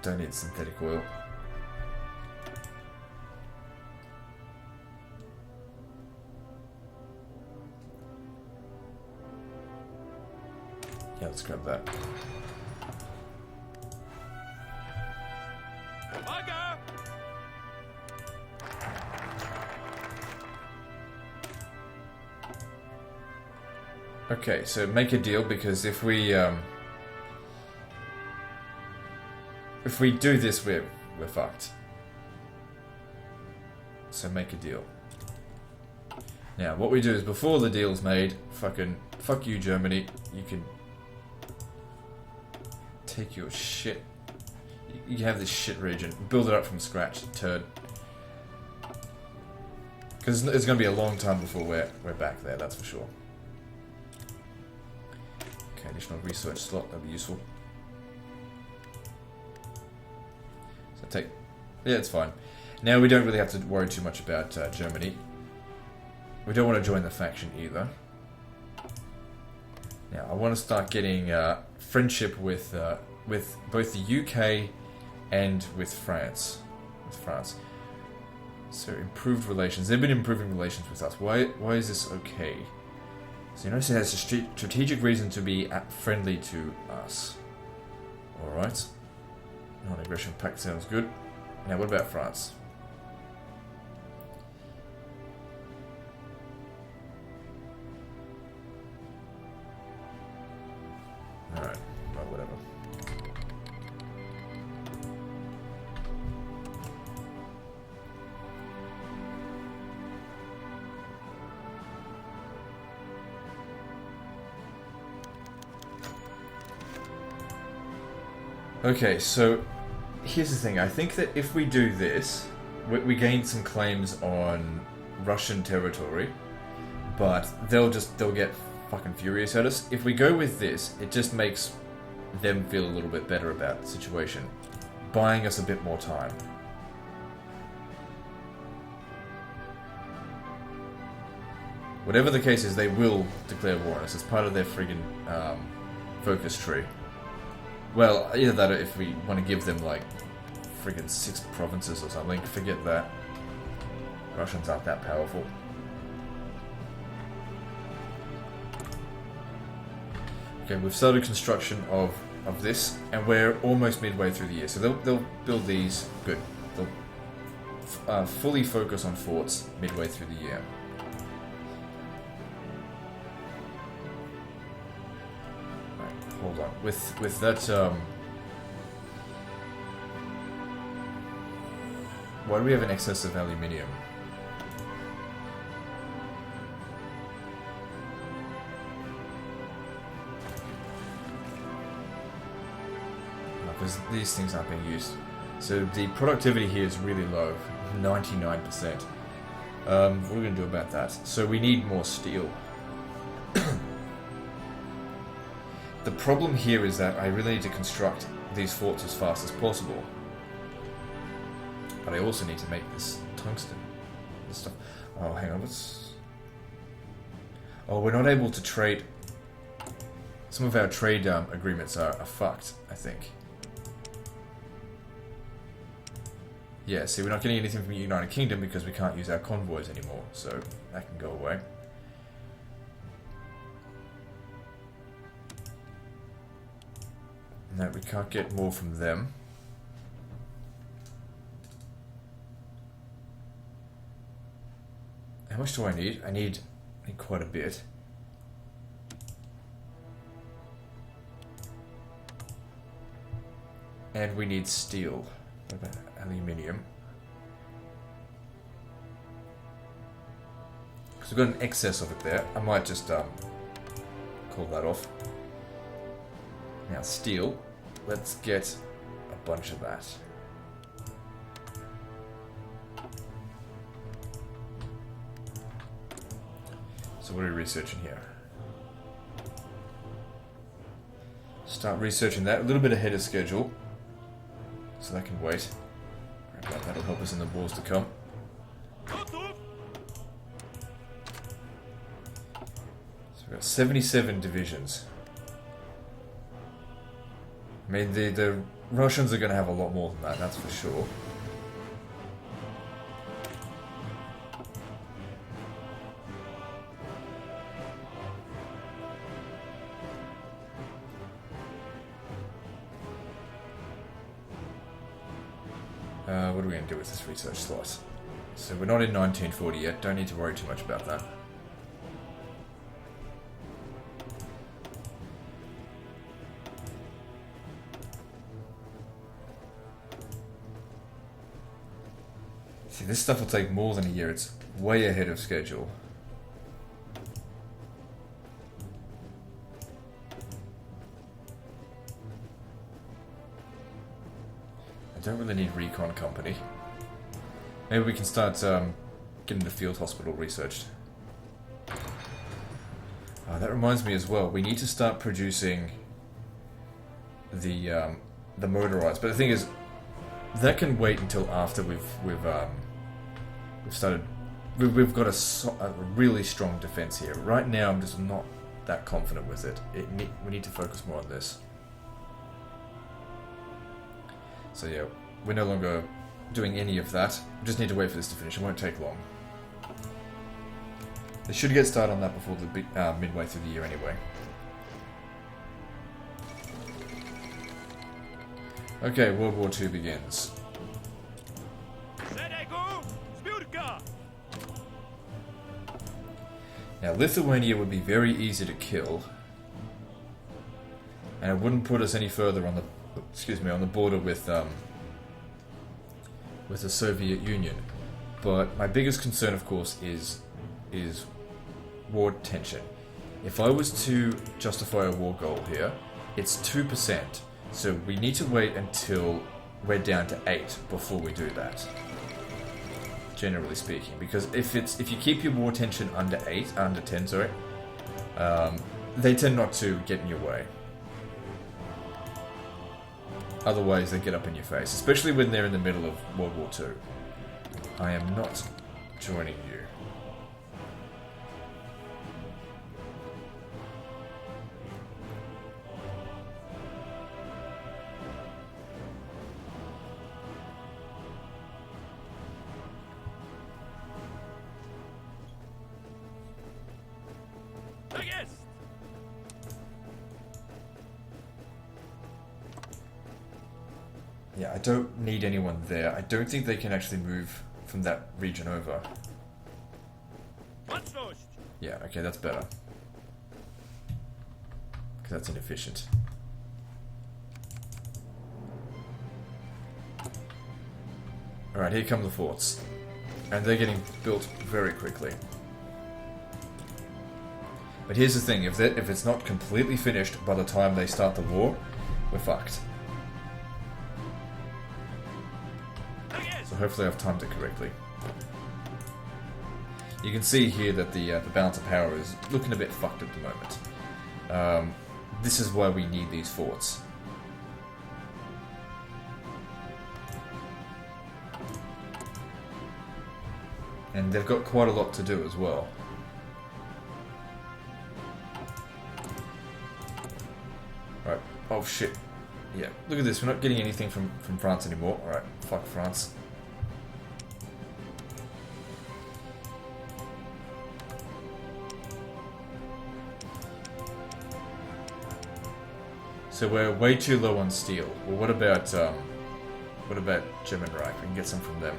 Don't need synthetic oil. Yeah, let's grab that. Okay, so make a deal, because if we do this, we're fucked. So make a deal. Now, what we do is, before the deal's made, fuck you, Germany. You can take your shit. You have this shit region. Build it up from scratch, turd. Because it's going to be a long time before we're back there, that's for sure. Okay, additional research slot, that'd be useful. So yeah, it's fine. Now we don't really have to worry too much about Germany. We don't want to join the faction either. Now, I want to start getting friendship with both the UK and with France. So improved relations. They've been improving relations with us. Why is this okay? So you notice it has a strategic reason to be friendly to us. Alright. Non-aggression pact sounds good. Now what about France? Alright, well, whatever. Okay, so here's the thing. I think that if we do this, we gain some claims on Russian territory, but they'll get fucking furious at us. If we go with this, it just makes them feel a little bit better about the situation, buying us a bit more time. Whatever the case is, they will declare war on us. It's part of their friggin' focus tree. Well, either that or if we want to give them, like, friggin' 6 provinces or something. Forget that. Russians aren't that powerful. Okay, we've started construction of this, and we're almost midway through the year. So they'll build these. Good. They'll fully focus on forts midway through the year. Right, hold on. With that, why do we have an excess of aluminium? Because these things aren't being used. So the productivity here is really low, 99%. What are we going to do about that? So we need more steel. The problem here is that I really need to construct these forts as fast as possible. But I also need to make this tungsten. This stuff. Oh, hang on, Oh, we're not able to trade. Some of our trade agreements are fucked, I think. Yeah, see, we're not getting anything from the United Kingdom because we can't use our convoys anymore, so that can go away. No, we can't get more from them. How much do I need? I need quite a bit. And we need steel. What about aluminium? Because we've got an excess of it there. I might just call that off. Now steel. Let's get a bunch of that. So what are we researching here? Start researching that. A little bit ahead of schedule. So that can wait. That'll help us in the wars to come. So we've got 77 divisions. I mean, the Russians are going to have a lot more than that, that's for sure. What are we going to do with this research slot? So we're not in 1940 yet, don't need to worry too much about that. See, this stuff will take more than a year, it's way ahead of schedule. I don't really need recon company. Maybe we can start getting the field hospital researched. That reminds me as well. We need to start producing the motorized. But the thing is, that can wait until after we've started. We've got a really strong defense here. Right now, I'm just not that confident with it. We need to focus more on this. So yeah, we're no longer doing any of that. We just need to wait for this to finish. It won't take long. They should get started on that before the midway through the year anyway. Okay, World War II begins. Now, Lithuania would be very easy to kill, and it wouldn't put us any further on the on the border with the Soviet Union. But my biggest concern, of course, is war tension. If I was to justify a war goal here, it's 2%. So we need to wait until we're down to 8 before we do that. Generally speaking, because if you keep your war tension under 10, sorry, they tend not to get in your way. Otherwise, they get up in your face, especially when they're in the middle of World War II. I am not joining you. Yeah, I don't need anyone there. I don't think they can actually move from that region over. Yeah, okay, that's better. Because that's inefficient. Alright, here come the forts. And they're getting built very quickly. But here's the thing, if it's not completely finished by the time they start the war, we're fucked. So hopefully I've timed it correctly. You can see here that the balance of power is looking a bit fucked at the moment. This is why we need these forts. And they've got quite a lot to do as well. Alright, oh shit. Yeah, look at this, we're not getting anything from France anymore. Alright, fuck France. So we're way too low on steel. Well, what about German Reich? We can get some from them.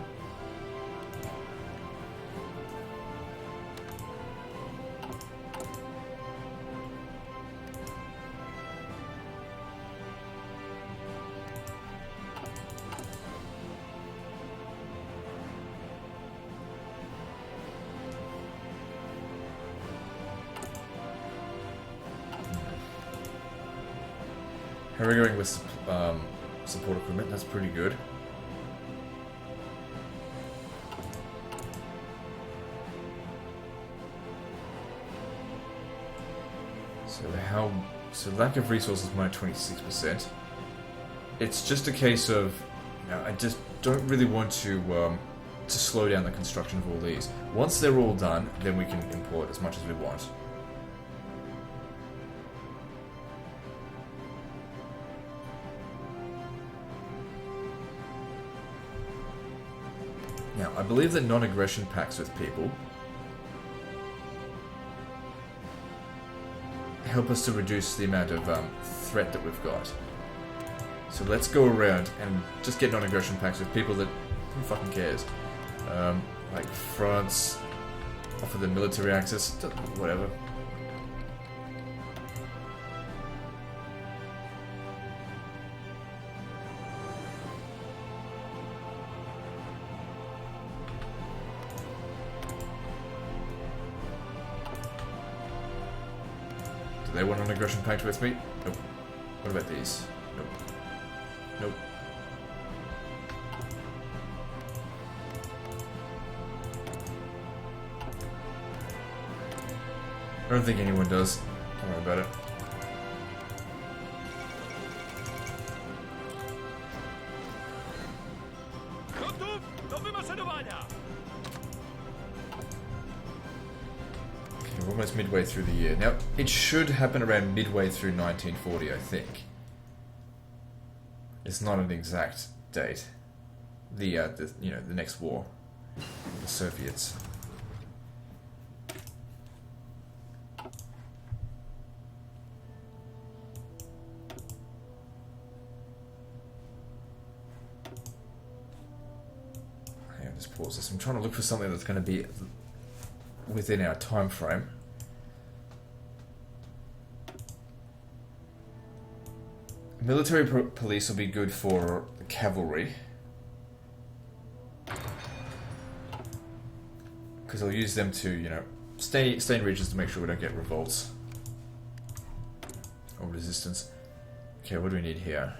How are we going with support equipment? That's pretty good. So lack of resources minus 26%. It's just a case of, you know, I just don't really want to slow down the construction of all these. Once they're all done, then we can import as much as we want. Now, I believe that non-aggression pacts with people help us to reduce the amount of threat that we've got. So let's go around and just get non-aggression pacts with people that... who fucking cares? Like France, offer them military access, whatever. Do they want an aggression pact with me? Nope. What about these? Nope. Nope. I don't think anyone does. Don't worry about it. Okay, we're almost midway through the year. Now, it should happen around midway through 1940, I think. It's not an exact date. The next war. The Soviets. Just pause this. I'm trying to look for something that's going to be within our time frame. Military police will be good for the cavalry, because I'll use them to, you know, stay in regions to make sure we don't get revolts or resistance. Okay, what do we need here?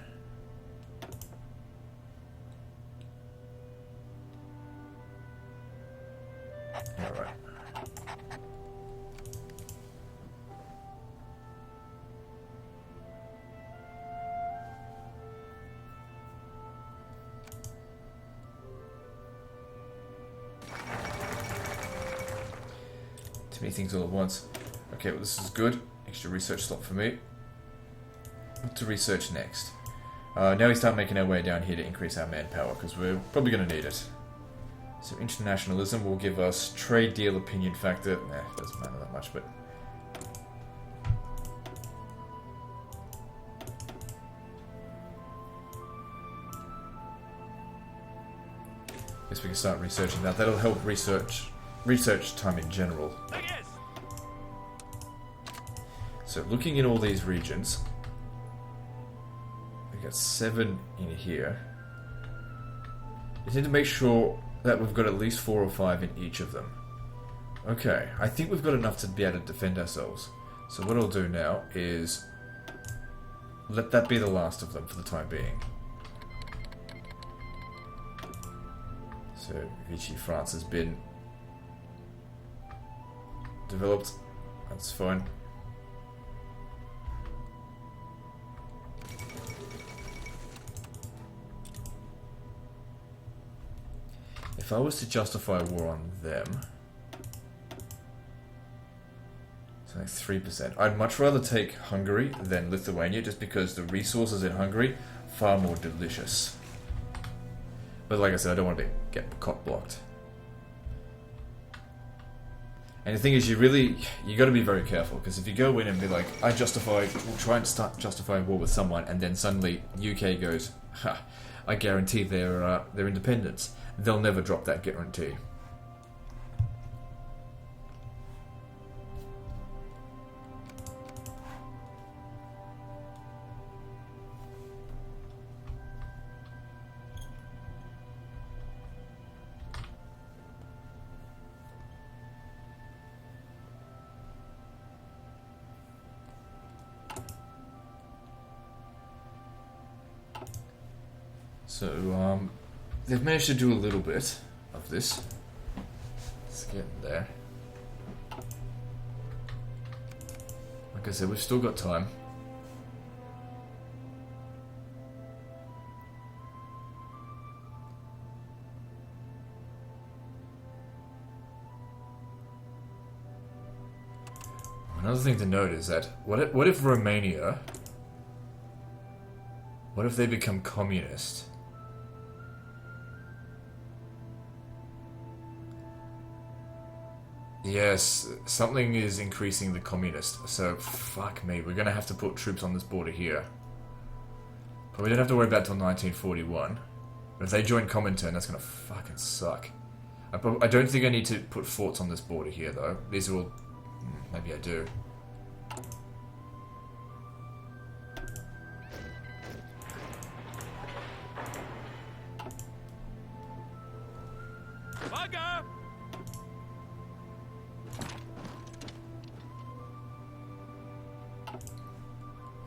Alright. Too many things all at once. Okay, well this is good. Extra research slot for me. What to research next? Now we start making our way down here to increase our manpower, because we're probably going to need it. So internationalism will give us trade deal opinion factor. Nah, doesn't matter that much, but... Guess we can start researching that. That'll help research time in general. So looking in all these regions, we got 7 in here. We need to make sure that we've got at least 4 or 5 in each of them. Okay, I think we've got enough to be able to defend ourselves. So what I'll do now is let that be the last of them for the time being. So Vichy France has been developed. That's fine. If I was to justify war on them, it's like 3%. I'd much rather take Hungary than Lithuania, just because the resources in Hungary are far more delicious. But like I said, I don't want to get cock blocked. And the thing is, you got to be very careful, because if you go in and be like, we'll try and start justifying war with someone, and then suddenly UK goes, ha, I guarantee their independence. They'll never drop that guarantee. So, they've managed to do a little bit of this. Let's get there. Like I said, we've still got time. Another thing to note is that, what if Romania... What if they become communist? Yes, something is increasing the communist, so fuck me, we're gonna have to put troops on this border here. But we don't have to worry about it till 1941. But if they join Comintern, that's gonna fucking suck. I don't think I need to put forts on this border here, though. These are all... Maybe I do.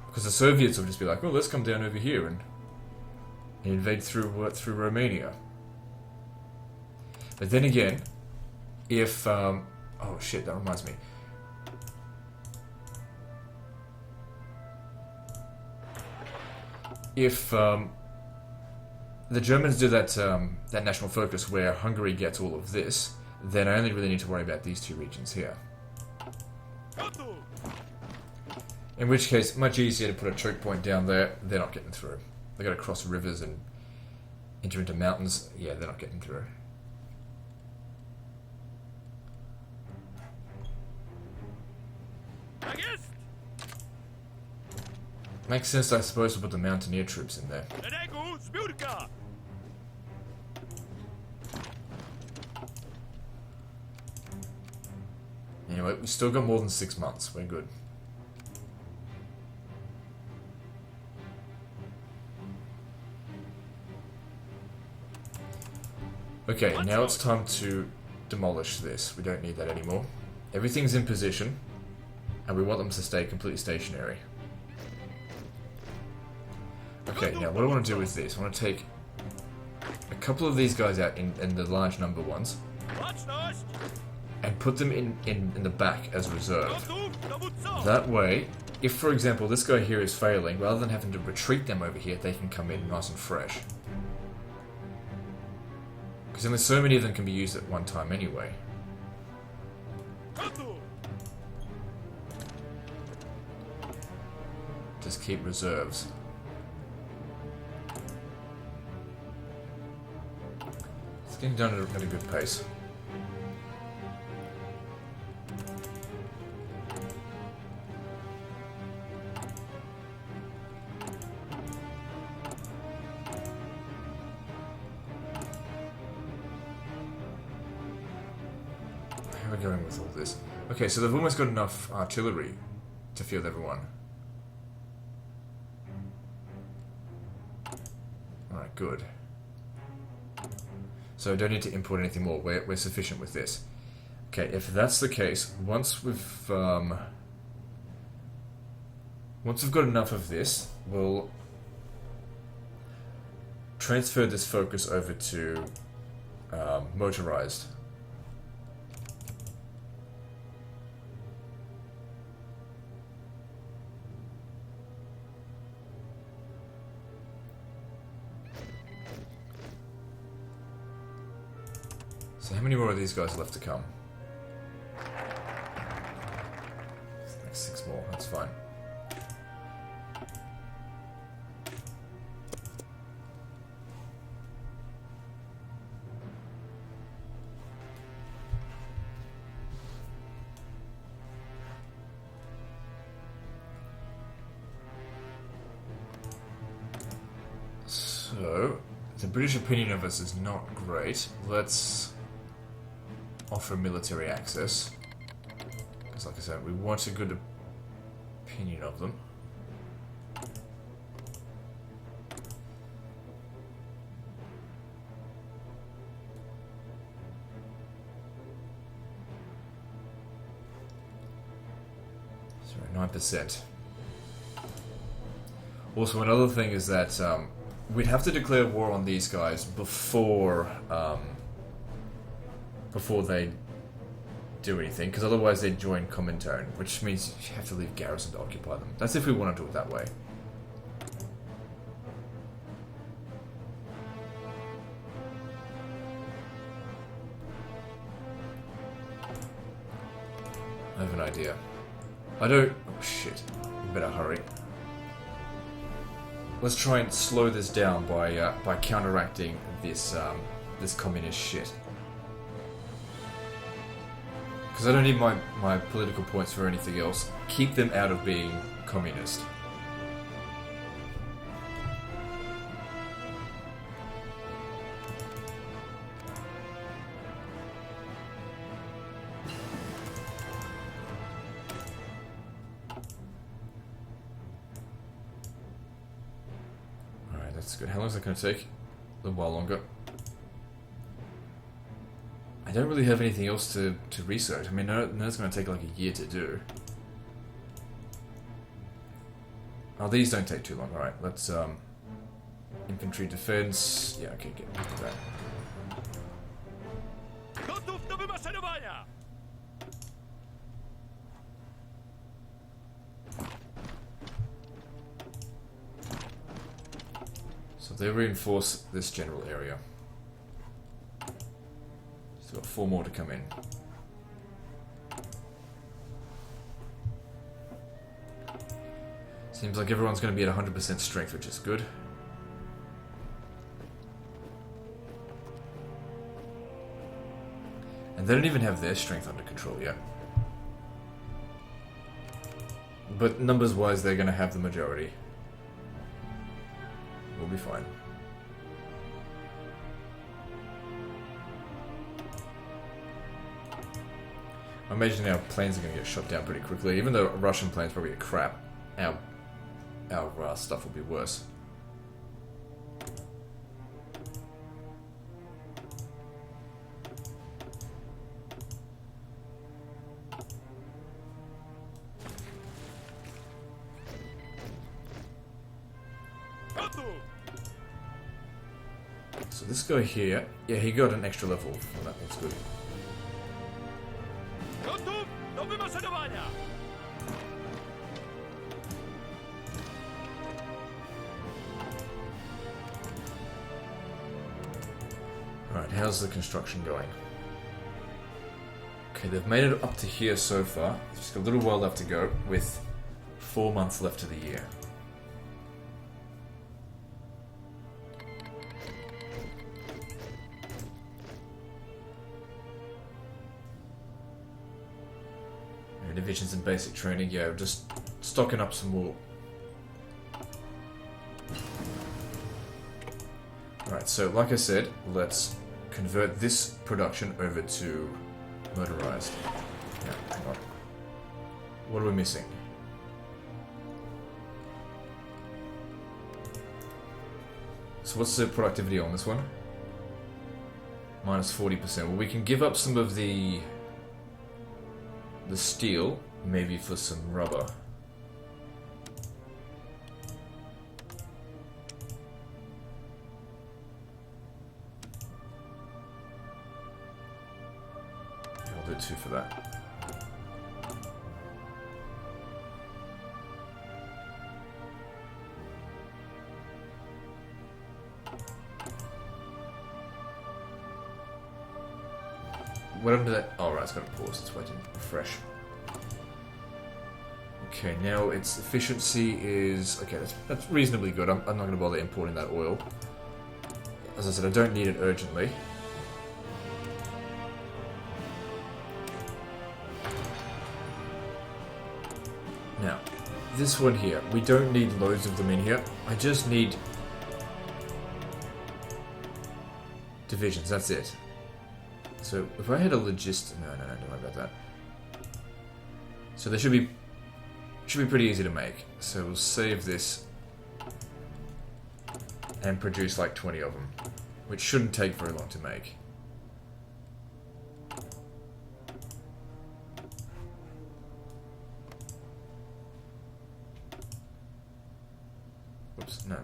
Because the Soviets will just be like, oh, let's come down over here and invade through Romania. But then again, if... oh shit, that reminds me. If the Germans do that national focus where Hungary gets all of this, then I only really need to worry about these 2 regions here. In which case, much easier to put a choke point down there. They're not getting through. They got to cross rivers and enter into mountains. Yeah, they're not getting through. Makes sense, I suppose, to put the mountaineer troops in there. Anyway, we've still got more than 6 months. We're good. Okay, now it's time to demolish this. We don't need that anymore. Everything's in position, and we want them to stay completely stationary. Okay, now what I want to do with this, I want to take a couple of these guys out in the large number ones, and put them in the back as reserve. That way, if for example this guy here is failing, rather than having to retreat them over here, they can come in nice and fresh. Because only so many of them can be used at one time anyway. Just keep reserves. It's getting done at a good pace. we going with all this? Okay, so they've almost got enough artillery to field everyone. Alright, good. So I don't need to import anything more. We're sufficient with this. Okay, if that's the case, once we've got enough of this, we'll transfer this focus over to motorized. So how many more of these guys are left to come? Like 6 more, that's fine. So, the British opinion of us is not great. Let's offer military access. Because like I said, we want a good opinion of them. Sorry, 9%. Also, another thing is that we'd have to declare war on these guys before they do anything, because otherwise they join Comintern, which means you have to leave garrison to occupy them. That's if we want to do it that way. I have an idea. I don't... Oh shit. We better hurry. Let's try and slow this down by counteracting this this communist shit. Because I don't need my political points for anything else. Keep them out of being communist. Alright, that's good. How long is that going to take? A little while longer. I don't really have anything else to research. I mean, no, it's going to take like a year to do. Oh, these don't take too long. Alright, let's, infantry defense. Yeah, okay, get that. So they reinforce this general area. Still got 4 more to come in. Seems like everyone's going to be at 100% strength, which is good. And they don't even have their strength under control yet. But numbers-wise, they're going to have the majority. We'll be fine. I imagine our planes are going to get shot down pretty quickly. Even though Russian planes probably get crap, our stuff will be worse. So this guy here, yeah, he got an extra level. Well, that's good. Alright, how's the construction going? Okay, they've made it up to here so far. Just got a little while left to go, with 4 months left of the year. Divisions and basic training, yeah, just stocking up some more. Alright, so like I said, let's convert this production over to Motorized. Yeah, hang on. What are we missing? So what's the productivity on this one? Minus 40%. Well, we can give up some of the steel, maybe for some rubber. I'll do 2 for that. What happened to that? Oh, right, it's got a pause. It's waiting to refresh. Okay, now its efficiency is... Okay, that's reasonably good. I'm not going to bother importing that oil. As I said, I don't need it urgently. Now, this one here. We don't need loads of them in here. I just need... divisions, that's it. So, if I had a logistic... No, don't worry about that. So they should be pretty easy to make. So we'll save this and produce like 20 of them, which shouldn't take very long to make. Oops, no.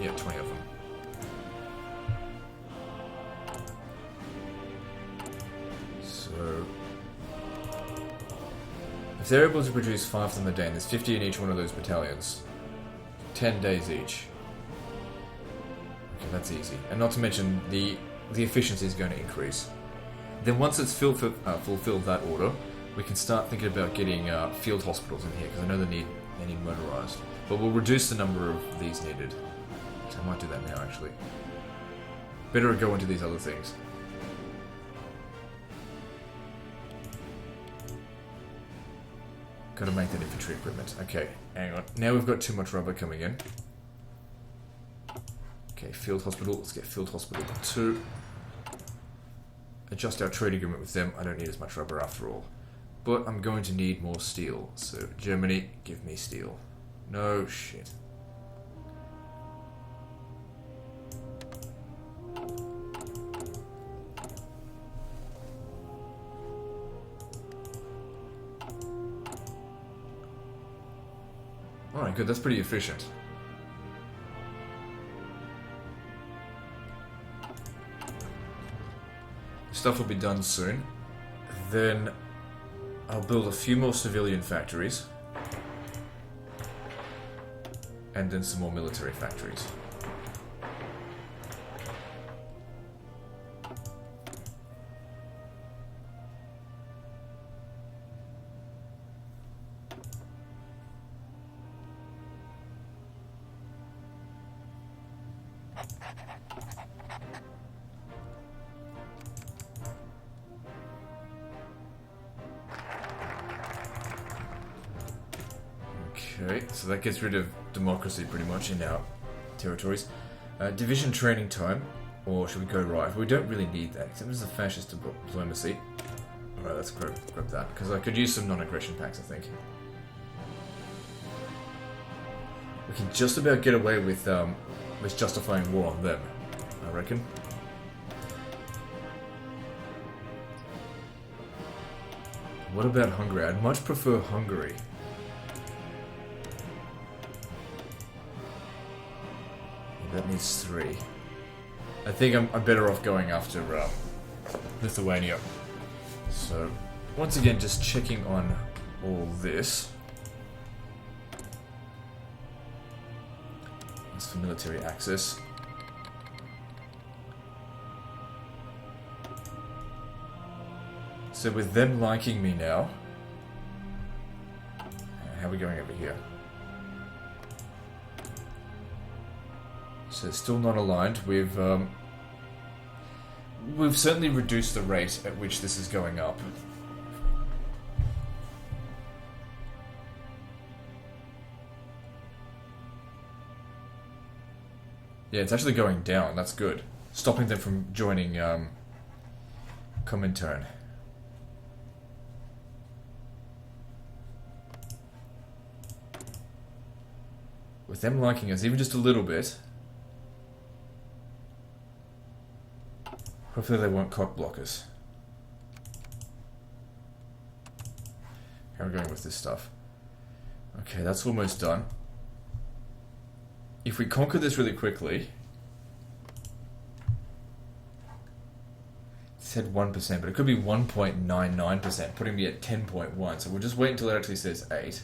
Yeah, 20 of them. So... if they're able to produce 5 of them a day, and there's 50 in each one of those battalions, 10 days each. Okay, that's easy. And not to mention, the efficiency is going to increase. Then once it's fulfilled that order, we can start thinking about getting field hospitals in here, because I know they need motorized. But we'll reduce the number of these needed. I might do that now, actually. Better go into these other things. Gotta make that infantry equipment. Okay, hang on. Now we've got too much rubber coming in. Okay, field hospital. Let's get field hospital 2. Adjust our trade agreement with them. I don't need as much rubber after all. But I'm going to need more steel. So, Germany, give me steel. No shit. Alright, good, that's pretty efficient. Stuff will be done soon. Then I'll build a few more civilian factories. And then some more military factories. Okay, so that gets rid of democracy pretty much in our territories. Division training time, or should we go Reich? We don't really need that, except it's a fascist diplomacy. Alright, let's grab that, because I could use some non-aggression packs, I think. We can just about get away with justifying war on them, I reckon. What about Hungary? I'd much prefer Hungary. That needs 3. I think I'm better off going after Lithuania. So, once again, just checking on all this. That's for military access. So with them liking me now, how are we going over here? So it's still not aligned. We've certainly reduced the rate at which this is going up. Yeah, it's actually going down. That's good. Stopping them from joining Comintern. With them liking us even just a little bit, hopefully they won't cock block us. How are we going with this stuff? Okay, that's almost done. If we conquer this really quickly... It said 1%, but it could be 1.99%, putting me at 10.1. So we'll just wait until it actually says 8.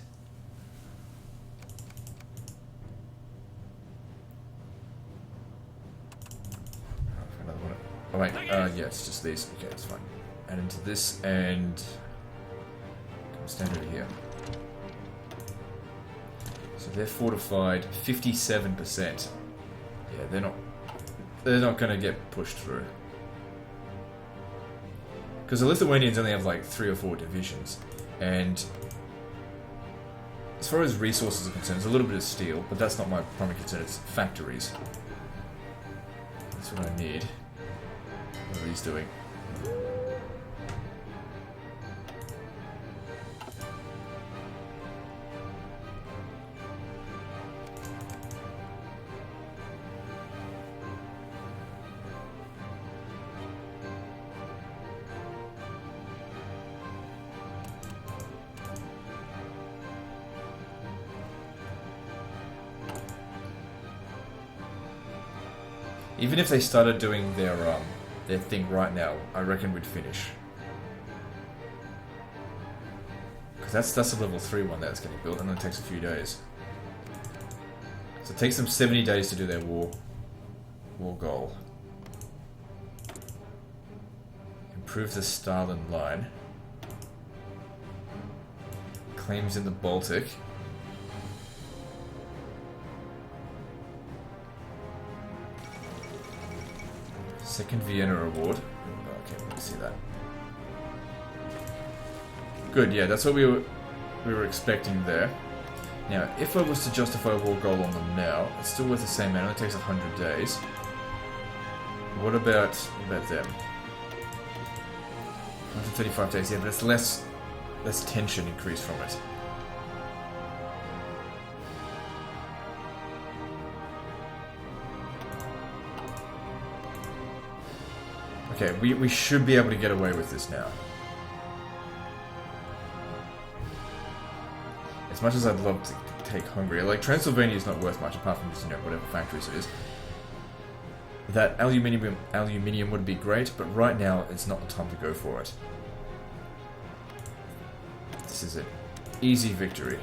Another one. Oh wait, yeah, it's just these. Okay, it's fine. Add into this and... stand over here. So they're fortified 57%. Yeah, they're not going to get pushed through. Because the Lithuanians only have like 3 or 4 divisions, and as far as resources are concerned, it's a little bit of steel, but that's not my primary concern. It's factories. That's what I need. What are these doing? Even if they started doing their thing right now, I reckon we'd finish. Because that's a level 3 one that's getting built, and it takes a few days. So it takes them 70 days to do their war goal. Improve the Stalin line. Claims in the Baltic. Second Vienna Award. Okay, let me see that. Good, yeah, that's what we were expecting there. Now, if I was to justify a war goal on them now, it's still worth the same amount. It only takes 100 days. What about them? 135 days, yeah, but it's less tension increase from it. Okay, we should be able to get away with this now. As much as I'd love to take Hungary, like Transylvania is not worth much apart from just, you know, whatever factories it is. That aluminium would be great, but right now it's not the time to go for it. This is an easy victory.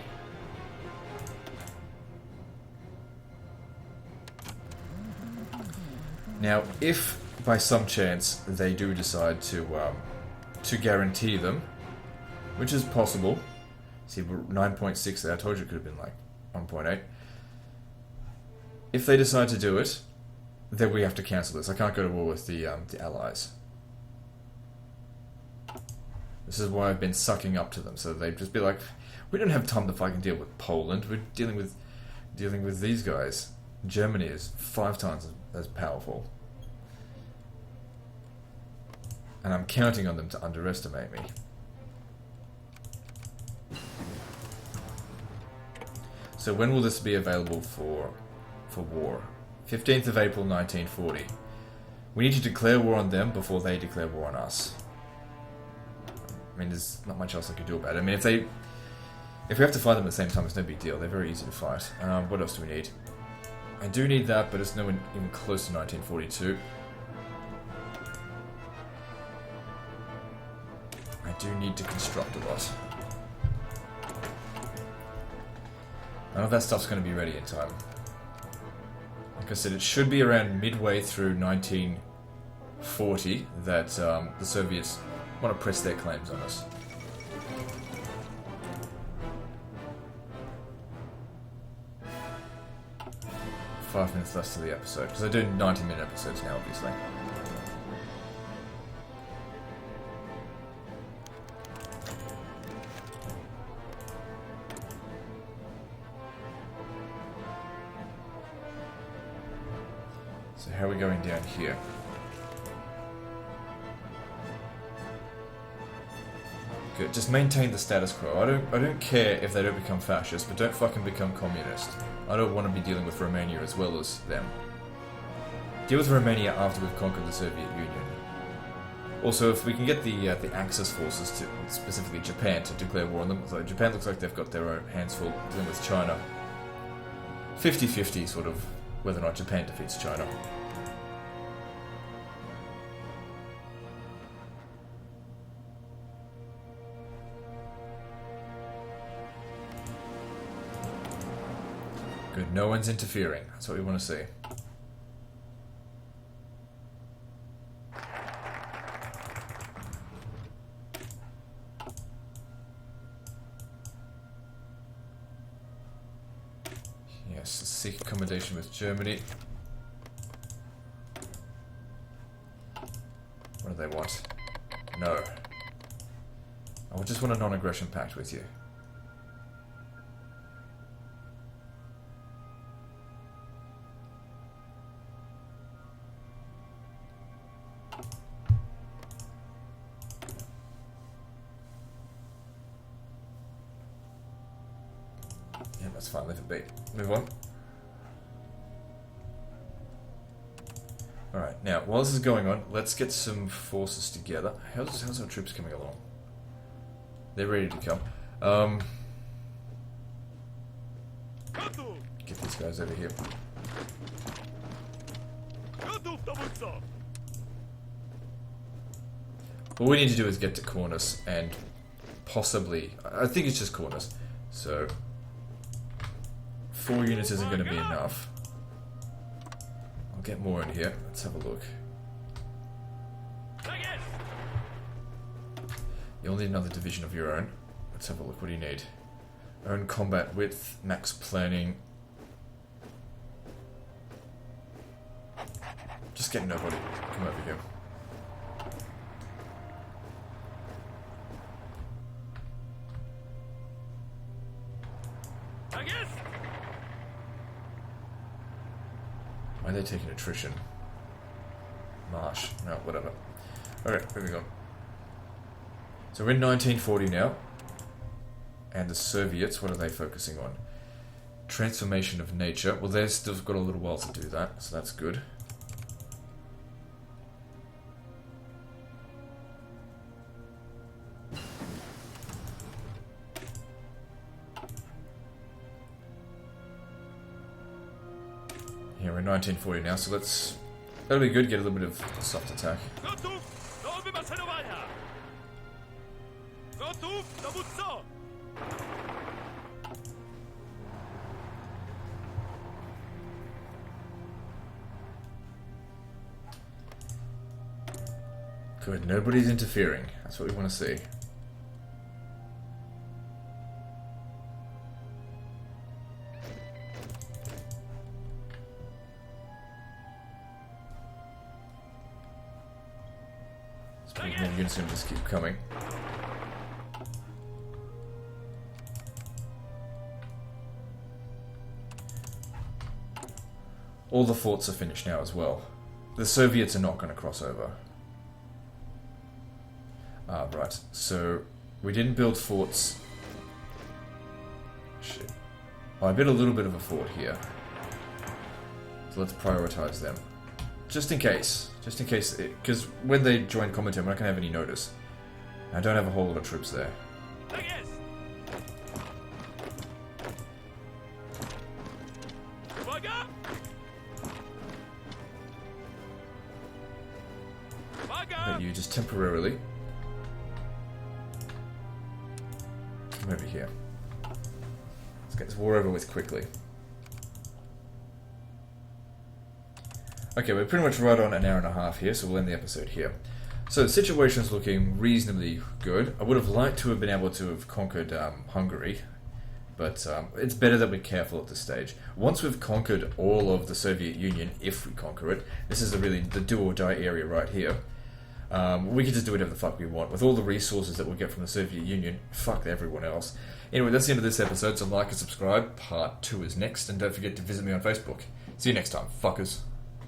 Now, if by some chance they do decide to guarantee them, which is possible. See, we're 9.6 there. I told you it could have been like 1.8. If they decide to do it, then we have to cancel this. I can't go to war with the Allies. This is why I've been sucking up to them, so they'd just be like, we don't have time to fucking deal with Poland. We're dealing with these guys. Germany is 5 times as powerful. And I'm counting on them to underestimate me. So when will this be available for war? 15th of April 1940. We need to declare war on them before they declare war on us. I mean, there's not much else I could do about it. I mean, if we have to fight them at the same time, it's no big deal. They're very easy to fight. What else do we need? I do need that, but it's nowhere even close to 1942. I do need to construct a lot. None of that stuff's going to be ready in time. Like I said, it should be around midway through 1940 that the Soviets want to press their claims on us. Five minutes left to the episode, because I do 90-minute episodes now, obviously. how are we going down here? Good. Just maintain the status quo. I don't care if they don't become fascist, but don't fucking become communist. I don't want to be dealing with Romania as well as them. Deal with Romania after we've conquered the Soviet Union. Also, if we can get the Axis forces, to specifically Japan, to declare war on them. So Japan looks like they've got their own hands full dealing with China. 50-50 sort of, whether or not Japan defeats China. Good, no one's interfering. That's what we want to see. Yes, seek accommodation with Germany. What do they want? No. I just want a non-aggression pact with you. Yeah, that's fine, leave it be. Move on. Alright, now, while this is going on, let's get some forces together. How's our troops coming along? They're ready to come. Get these guys over here. What we need to do is get to Cornus and possibly... I think it's just Cornus. So... 4 units isn't going to be enough. I'll get more in here. Let's have a look. You'll need another division of your own. Let's have a look. What do you need? Own combat width, max planning. Just get nobody. Come over here. Why are they taking attrition? Marsh. No, whatever. Okay, moving on. So we're in 1940 now. And the Soviets, what are they focusing on? Transformation of nature. Well, they've still got a little while to do that, so that's good. Yeah, we're in 1940 now, so let's... That'll be good, get a little bit of soft attack. Good, nobody's interfering. That's what we want to see. More units are going to just keep coming. All the forts are finished now as well. The Soviets are not going to cross over. Ah, right. So, we didn't build forts. Shit. Oh, I built a little bit of a fort here. So let's prioritize them. Just in case. Just in case. Because when they join commentary, we're not going to have any notice. I don't have a whole lot of troops there. But you just temporarily come over here. Let's get this war over with quickly. Okay, we're pretty much right on an hour and a half here, so we'll end the episode here. So the situation's looking reasonably good. I would have liked to have been able to have conquered Hungary, but it's better that we're careful at this stage. Once we've conquered all of the Soviet Union, if we conquer it, this is really the do or die area right here. We can just do whatever the fuck we want. With all the resources that we'll get from the Soviet Union, fuck everyone else. Anyway, that's the end of this episode, so like and subscribe. Part 2 is next, and don't forget to visit me on Facebook. See you next time, fuckers.